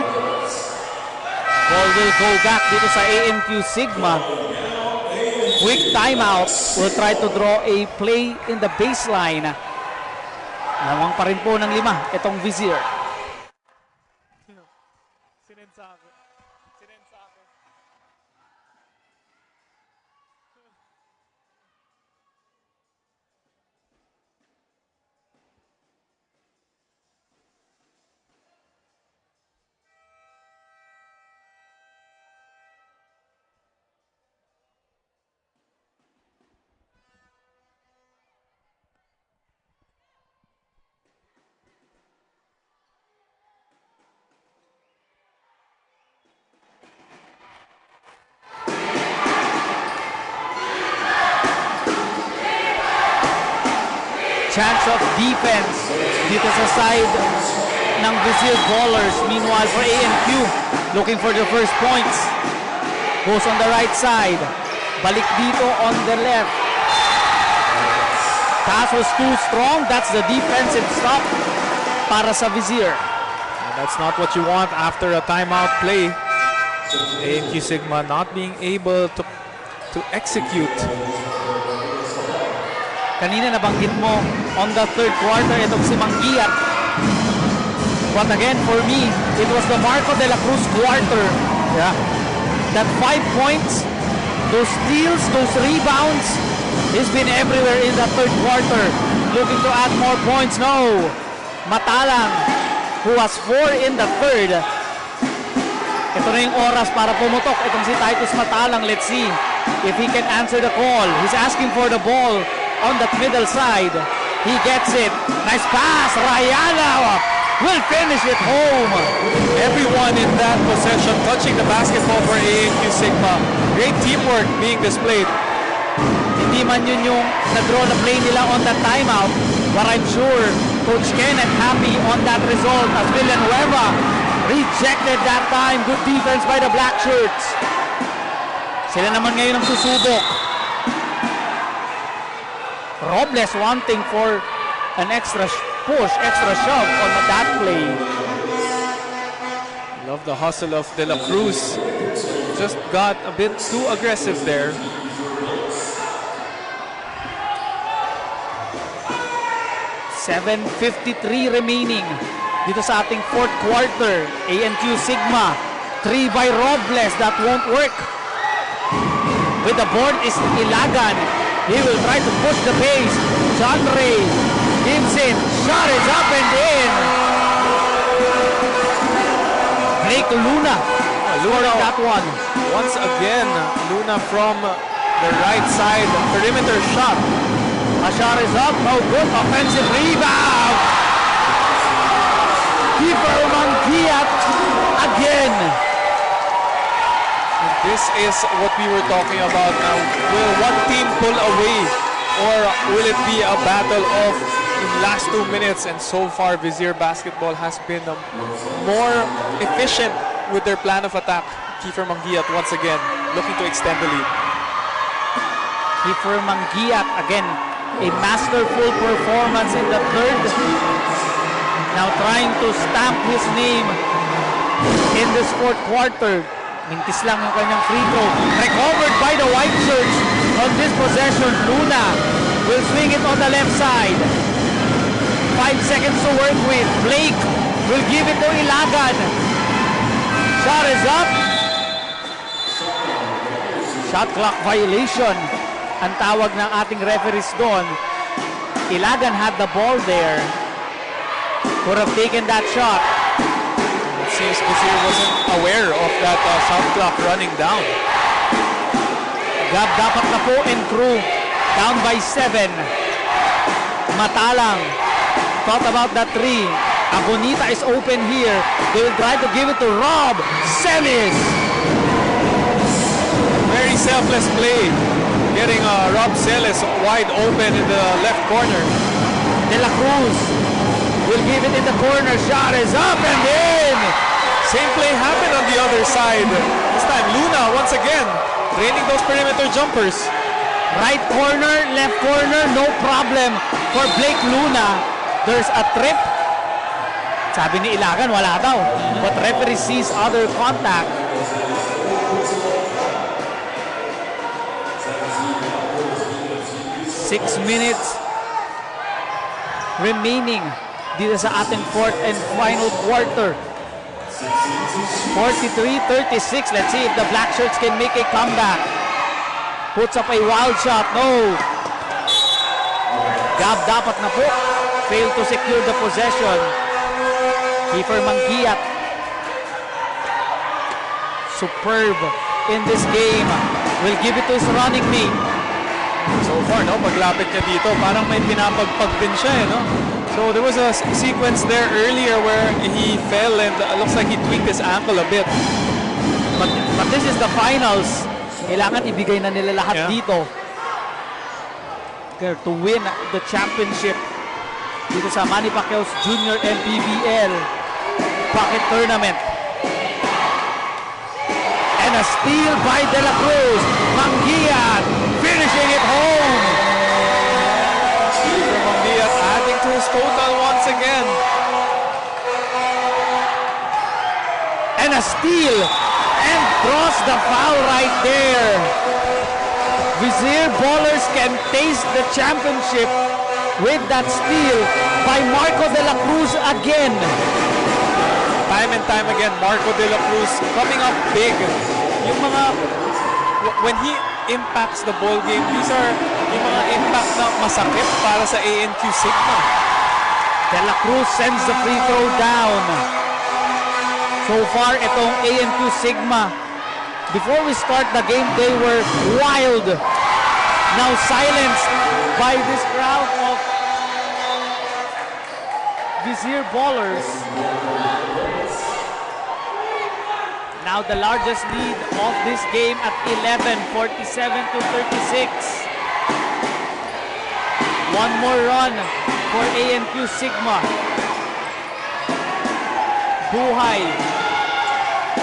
Ball will go back dito sa ANQ Sigma. Quick timeout. We'll try to draw a play in the baseline. Lamang pa rin po ng 5 itong Vizier. chance of defense dito sa side ng Vizier Ballers. Meanwhile, for ANQ, looking for the first points. Goes on the right side. Balik dito on the left. Pass was too strong. That's the defensive stop para sa Vizier. And that's not what you want after a timeout play. ANQ Sigma not being able to execute. Kanina nabanggit mo on the third quarter itong si Manggiat. But again, for me, it was the Marco de la Cruz quarter. Yeah. That 5 points, those steals, those rebounds, he's been everywhere in the third quarter. Looking to add more points. No. Matalang, who has 4 in the third. Ito na yung oras para pumutok itong si Titus Matalang. Let's see if he can answer the call. He's asking for the ball on that middle side. He gets it. Nice pass. Rayana will finish it home. Everyone in that possession touching the basketball for ANQ Sigma. Great teamwork being displayed. Hindi man yun yung na-draw na play nila on that timeout. But I'm sure Coach Kenneth happy on that result as Villanueva rejected that time. Good defense by the Black Shirts. Sila naman ngayon ang susubok. Robles wanting for an extra push, extra shove on that play. Love the hustle of De La Cruz. Just got a bit too aggressive there. .7:53 remaining dito sa ating fourth quarter. ANQ Sigma, 3 by Robles. That won't work. With the board is Ilagan. He will try to push the pace. John Ray gives it. Shot is up and in. Blake Luna scoring that one. Once again, Luna from the right side. Perimeter shot. A shot is up. No good. Offensive rebound. Keeper Mangiat again. This is what we were talking about now. Will one team pull away or will it be a battle of in last 2 minutes? And so far, Vizier basketball has been more efficient with their plan of attack. Kiefer Mangiat once again looking to extend the lead. Kiefer Mangiat again, a masterful performance in the third. Now trying to stamp his name in this fourth quarter. Mintis lang yung kanyang free throw. Recovered by the White Shirts on this possession. Luna will swing it on the left side. 5 seconds to work with. Blake will give it to Ilagan. Shot is up. Shot clock violation ang tawag ng ating referees doon. Ilagan had the ball there. Could have taken that shot. Seems Vizier wasn't aware of that shot clock running down. Gab dapat na po and crew down by 7. Matalang thought about that 3. Abonita is open here. They will try to give it to Rob Celis. Very selfless play. Getting Rob Celis wide open in the left corner. De La Cruz will give it in the corner. Shot is up and in. Same play happened on the other side. This time Luna once again training those perimeter jumpers. Right corner, left corner, no problem for Blake Luna. There's a trip. Sabi ni Ilagan, wala daw. But referee sees other contact. Six minutes remaining dito sa ating fourth and final quarter. 43-36. Let's see if the Black Shirts can make a comeback. Puts up a wild shot. No. Gab dapat na po. Failed to secure the possession. Kiefer Mangiat. Superb in this game. Will give it to his running mate. So far, no, paglapit niya dito, parang may pinapagpag din siya, no? So there was a sequence there earlier where he fell and looks like he tweaked his ankle a bit. But this is the finals. Kailangan ibigay na nila lahat dito to win the championship dito sa Manny Pacquiao's JrMPBL Pocket Tournament. And a steal by De La Cruz. Manguiat finishing it home. Manguiat adding to his total once again. And a steal and draws the foul right there. Vizier Ballers can taste the championship with that steal by Marco De La Cruz again. Time and time again, Marco De La Cruz coming up big. Yung mga, when he impacts the ball game, these are yung mga impact na masakit para sa ANQ Sigma. De La Cruz sends the free throw down. So far, itong ANQ Sigma, before we start the game, they were wild. Now silenced by this crowd of Vizier Ballers. Now the largest lead of this game at 11, 47-36. One more run for ANQ Sigma. Buhay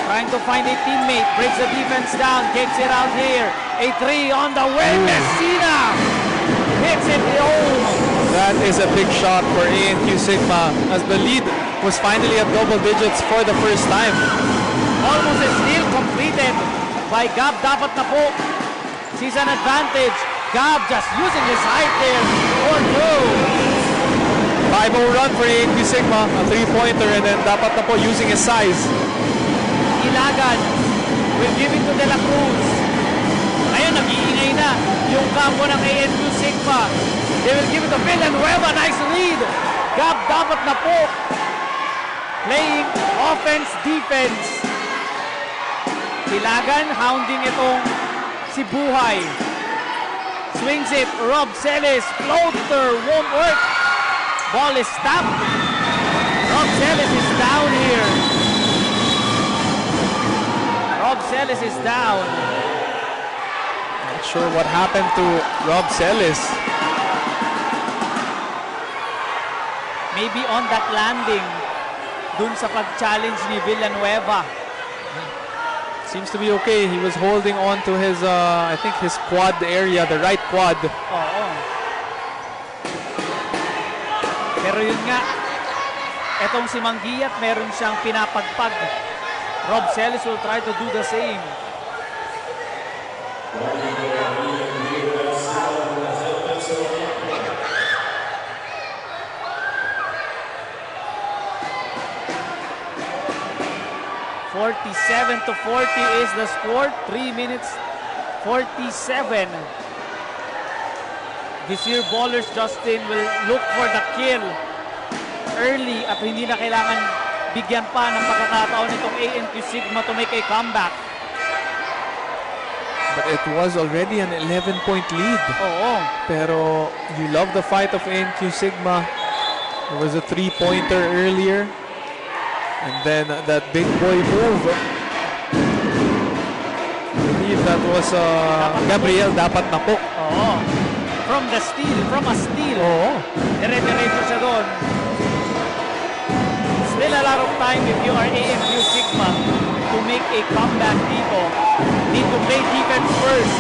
trying to find a teammate, breaks the defense down, kicks it out here. A three on the way, Messina hits it home. That is a big shot for ANQ Sigma as the lead was finally at double digits for the first time. Almost a steal completed by Gab. Dapat na po sees an advantage. Gab just using his height there for two. 5-0 run for ANQ Sigma, a three-pointer, and then dapat na po using his size. Ilagan will give it to De La Cruz. Ayun, nag-iingay na yung kampo ng ANQ Sigma. They will give it to Villanueva. Nice lead. Gab dapat na po playing offense, defense. Ilagan hounding itong si Buhay. Swings it. Rob Celis. Floater. Won't work. Ball is stopped. Rob Celis is down here. Rob Celis is down. Not sure what happened to Rob Celis. Maybe on that landing, dun sa pag-challenge ni Villanueva. Seems to be okay. He was holding on to his, I think his quad area, the right quad. Oo. Pero yun nga, etong si Manguiat, meron siyang pinapagpag. Rob Celis will try to do the same. .47-40 is the score. 3 minutes 47. Vizier Ballers, Justin, will look for the kill early at hindi na kailangan bigyan pa ng pagkakataon itong ANQ Sigma to make a comeback. But it was already an 11-point lead. Oo. Pero you love the fight of ANQ Sigma. There was a three-pointer earlier. And then that big boy move. I believe that was Gabriel dapat na po. Oo. From a steal. Oo. Dire-diretso siya doon. Still a lot of time if you are ANQ Sigma to make a comeback dito. Need to play defense first.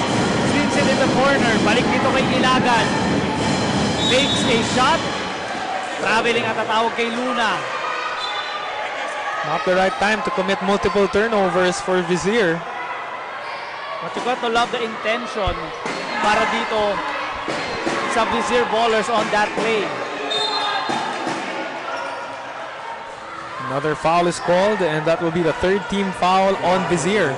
Swings it in the corner. Balik dito kay Ilagan. Makes a shot. Traveling at tatawag kay Luna. Not the right time to commit multiple turnovers for Vizier. But you got to love the intention para dito sa Vizier Ballers on that play. Another foul is called, and that will be the third team foul on Vizier.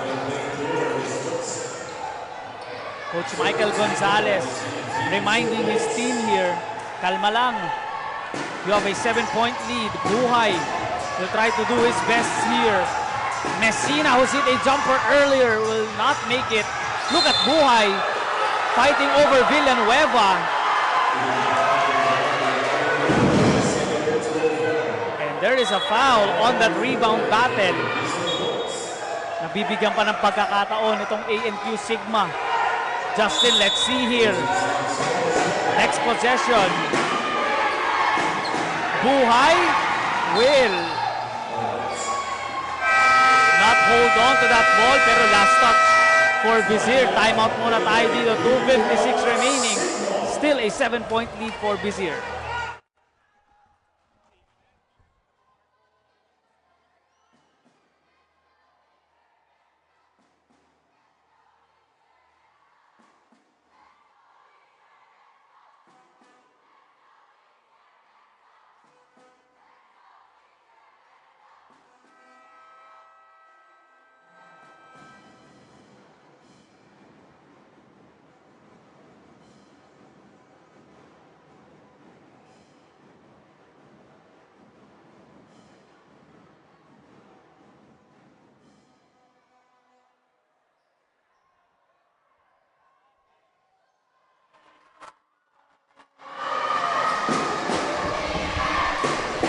Coach Michael Gonzalez reminding his team here, kalma lang. You have a 7-point lead. Buhay will try to do his best here. Messina, who's hit a jumper earlier, will not make it. Look at Buhay fighting over Villanueva. And there is a foul on that rebound battle. Nabibigyan pa ng pagkakataon itong ANQ Sigma. Justin, let's see here. Next possession. Buhay will not hold on to that ball, pero last touch for Vizier. Timeout muna tayo dito. 2:56 remaining. Still a 7-point lead for Vizier.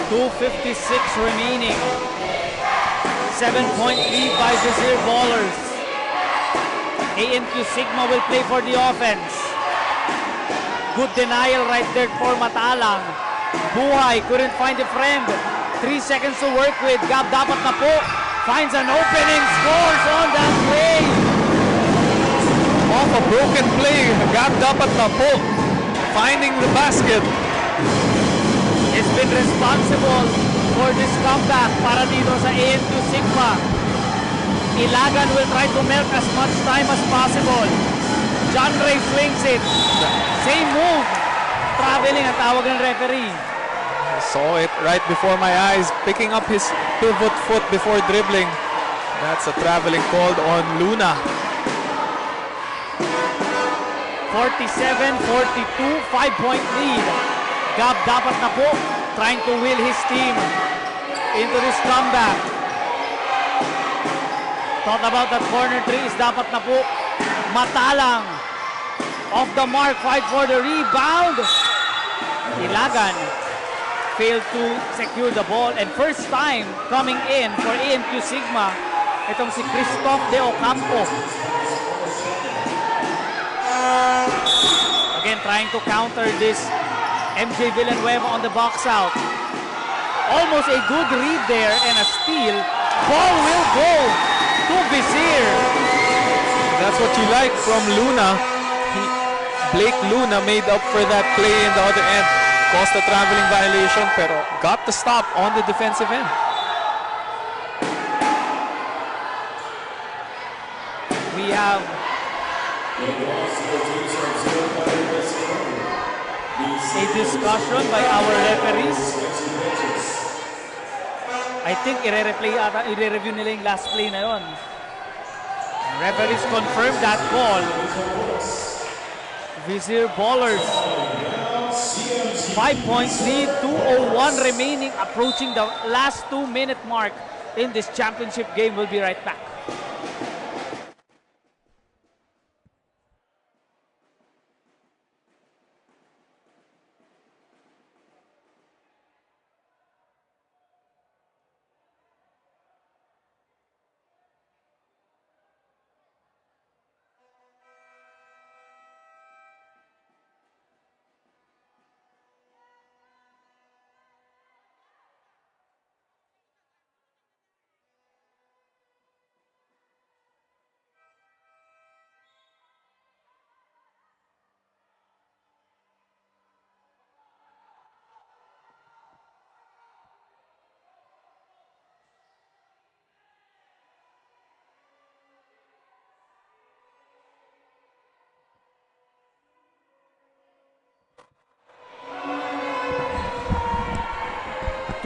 .256 remaining. 7-point lead by Vizier Ballers. ANQ Sigma will play for the offense. Good denial right there for Matalang. Buhay couldn't find a friend. 3 seconds to work with. Gab dapat na po. Finds an opening. Scores on that play. Off a broken play. Gab dapat na po. Finding the basket. He's been responsible for this comeback para dito sa ANQ Sigma. Ilagan will try to milk as much time as possible. John Ray swings it. Same move. Traveling ang tawag ng referee. I saw it right before my eyes, picking up his pivot foot before dribbling. That's a traveling called on Luna. 47-42, 5-point lead. Gab dapat na po trying to will his team into this comeback. Thought about that corner three is dapat na po. Matalang off the mark, fight for the rebound. Ilagan failed to secure the ball, and first time coming in for ANQ Sigma itong si Christoph De Ocampo. Again, trying to counter this MJ Villanueva on the box out. Almost a good read there and a steal. Ball will go to Vizier. That's what you like from Luna. Blake Luna made up for that play in the other end. Caused a traveling violation, pero got the stop on the defensive end. We have a discussion by our referees. I think i-review nila yung last play na yun. Referees confirmed that call. Vizier Ballers 5 points lead, 2:01 remaining, approaching the last 2-minute mark in this championship game. We'll be right back.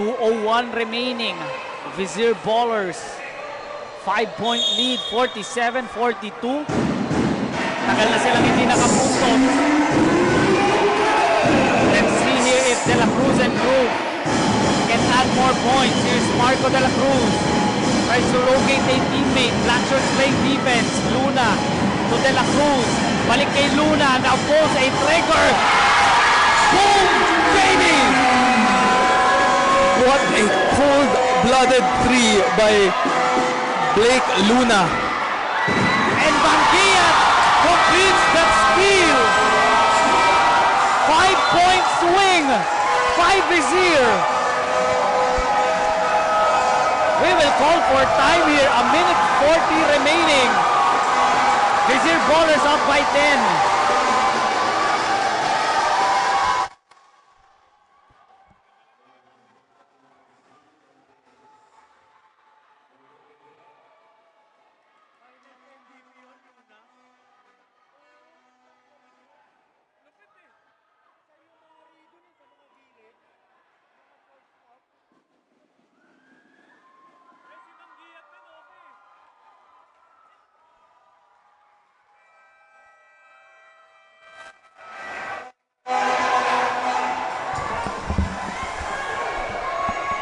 .201 remaining. Vizier Ballers 5-point lead, 47-42. Tagal na silang hindi nakapuntos. Let's see here if De La Cruz and crew can add more points. Here's Marco De La Cruz. Tries to locate a teammate. Blackshirts playing defense. Luna to De La Cruz. Balik kay Luna. Now pulls a trigger. Boom! Baby! What a cold-blooded three by Blake Luna. And Banguillat completes that steal. 5-point swing. 5 Vizier. We will call for time here. A minute 40 remaining. Vizier Ballers up by 10.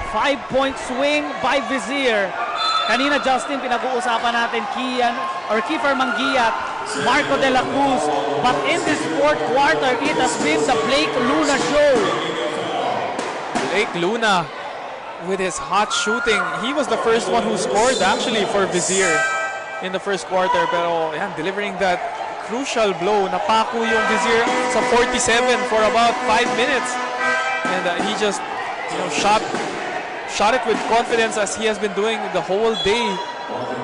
Five-point swing by Vizier. Kanina, Justin, pinag-uusapan natin Kiefer Manguiat, Marco De La Cruz. But in this fourth quarter, it has been the Blake Luna show. Blake Luna with his hot shooting. He was the first one who scored actually for Vizier in the first quarter. Pero yan, delivering that crucial blow. Napako yung Vizier sa 47 for about 5 minutes. And he just shot it with confidence as he has been doing the whole day,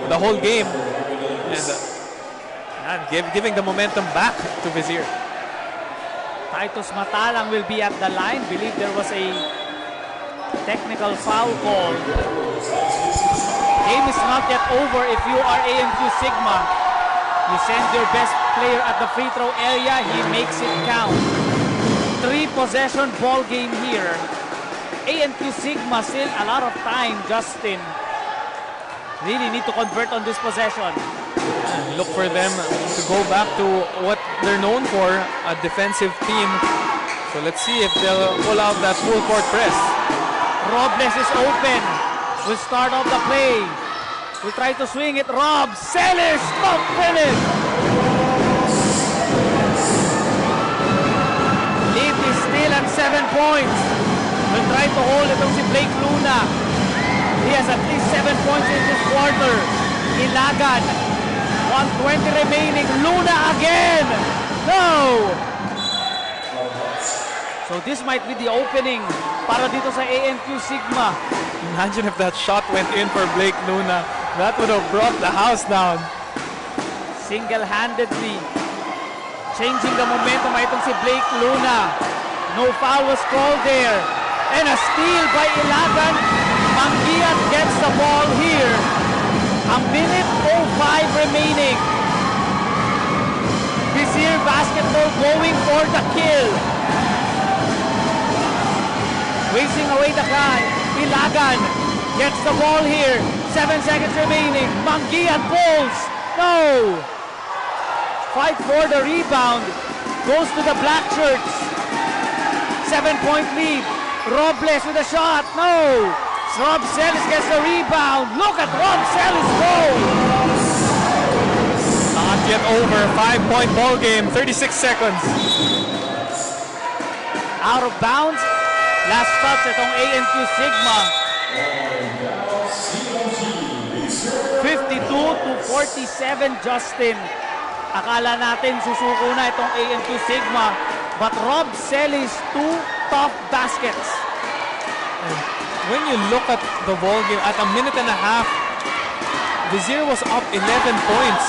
the whole game. And giving the momentum back to Vizier. Titus Matalang will be at the line. Believe there was a technical foul call. Game is not yet over if you are ANQ Sigma. You send your best player at the free throw area, he makes it count. 3-possession ball game here. ANQ Sigma still a lot of time, Justin. Really need to convert on this possession. Look for them to go back to what they're known for, a defensive team. So let's see if they'll pull out that full court press. Robles is open. Will start off the play. Will try to swing it. Rob Celis, stop finish. Lead is still at 7 points. Will try to hold itong si Blake Luna. He has at least 7 points in this quarter. Ilagan. 1:20 remaining. Luna again. No! So this might be the opening para dito sa ANQ Sigma. Imagine if that shot went in for Blake Luna. That would have brought the house down. Single-handedly changing the momentum itong si Blake Luna. No foul was called there. And a steal by Ilagan. Manguiat gets the ball here. A minute 05 remaining. Vizier basketball going for the kill. Racing away the guy. Ilagan gets the ball here. 7 seconds remaining. Manguiat pulls. No! Fight for the rebound. Goes to the black shirts. 7-point lead. Robles with a shot. No! Rob Celis gets the rebound. Look at Rob Celis go! Not yet over. 5-point ball game. 36 seconds. Out of bounds. Last touch itong ANQ Sigma. 52-47, Justin. Akala natin susuko na itong ANQ Sigma. But Rob Celis, 2 tough baskets. When you look at the ball game, at a minute and a half, Vizier was up 11 points.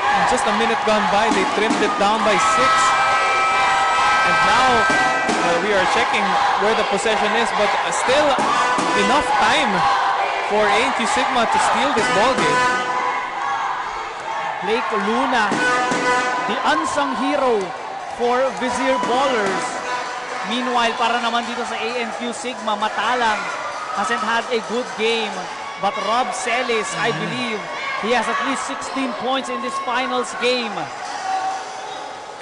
In just a minute gone by, they trimmed it down by 6. And now, we are checking where the possession is, but still enough time for ANQ Sigma to steal this ball game. Blake Luna, the unsung hero for Vizier Ballers. Meanwhile, para naman dito sa ANQ Sigma, Matalang hasn't had a good game. But Rob Celis, I believe, he has at least 16 points in this finals game.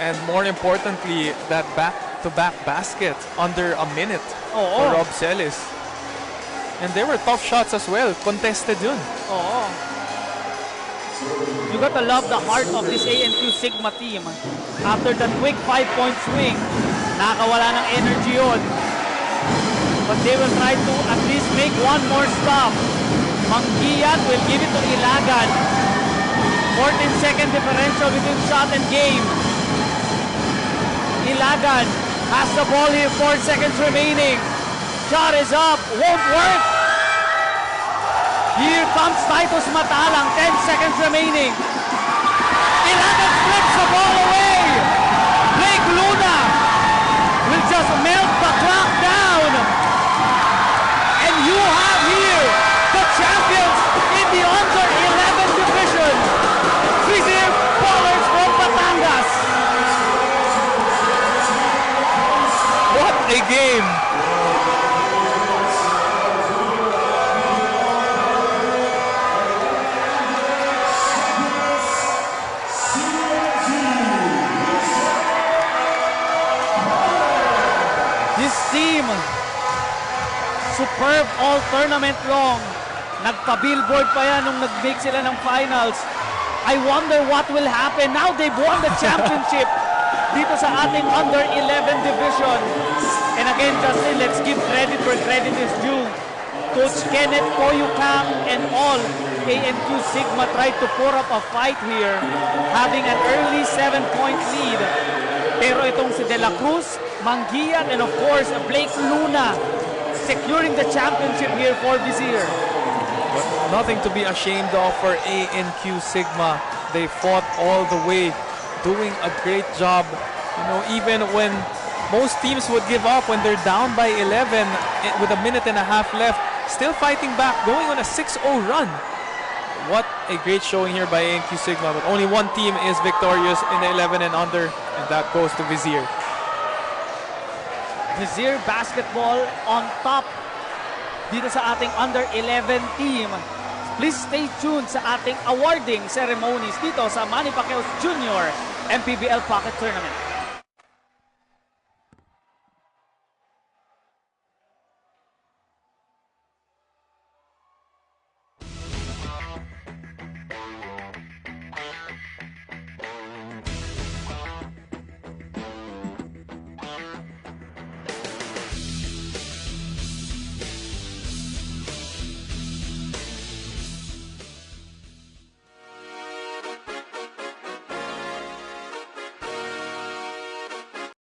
And more importantly, that back-to-back basket under a minute for Rob Celis. And they were tough shots as well. Contested yun. Oo. You gotta love the heart of this ANQ Sigma team. After that quick 5-point swing, nakawala ng energy yun. But they will try to at least make one more stop. Manguiat will give it to Ilagan. 14-second differential between shot and game. Ilagan has the ball here, 4 seconds remaining. shot is up. Won't work. Here comes Titus Matalang. 10 seconds remaining. 11 flips the ball away. Blake Luna will just melt the clock down. And you have here the champions in the under 11 division. Vizier Ballers from Batangas. What a game! This team, superb all tournament long. Nagpa-billboard pa yan nung nag-make sila ng finals. I wonder what will happen. Now they've won the championship dito sa ating under 11 division. And again, Justin, let's give credit where credit is due. Coach Kenneth Koyukang and all ANQ Sigma tried to pour up a fight here, having an early 7-point lead. Pero itong si De La Cruz, Manguian, and of course, Blake Luna securing the championship here for Vizier. But nothing to be ashamed of for ANQ Sigma. They fought all the way, doing a great job. You know, even when most teams would give up when they're down by 11 with a minute and a half left, still fighting back, going on a 6-0 run. What a great showing here by ANQ Sigma, but only one team is victorious in the 11 and under, and that goes to Vizier. Vizier basketball on top dito sa ating under 11 team. Please stay tuned sa ating awarding ceremonies dito sa Manny Pacquiao Jr. MPBL Pocket Tournament.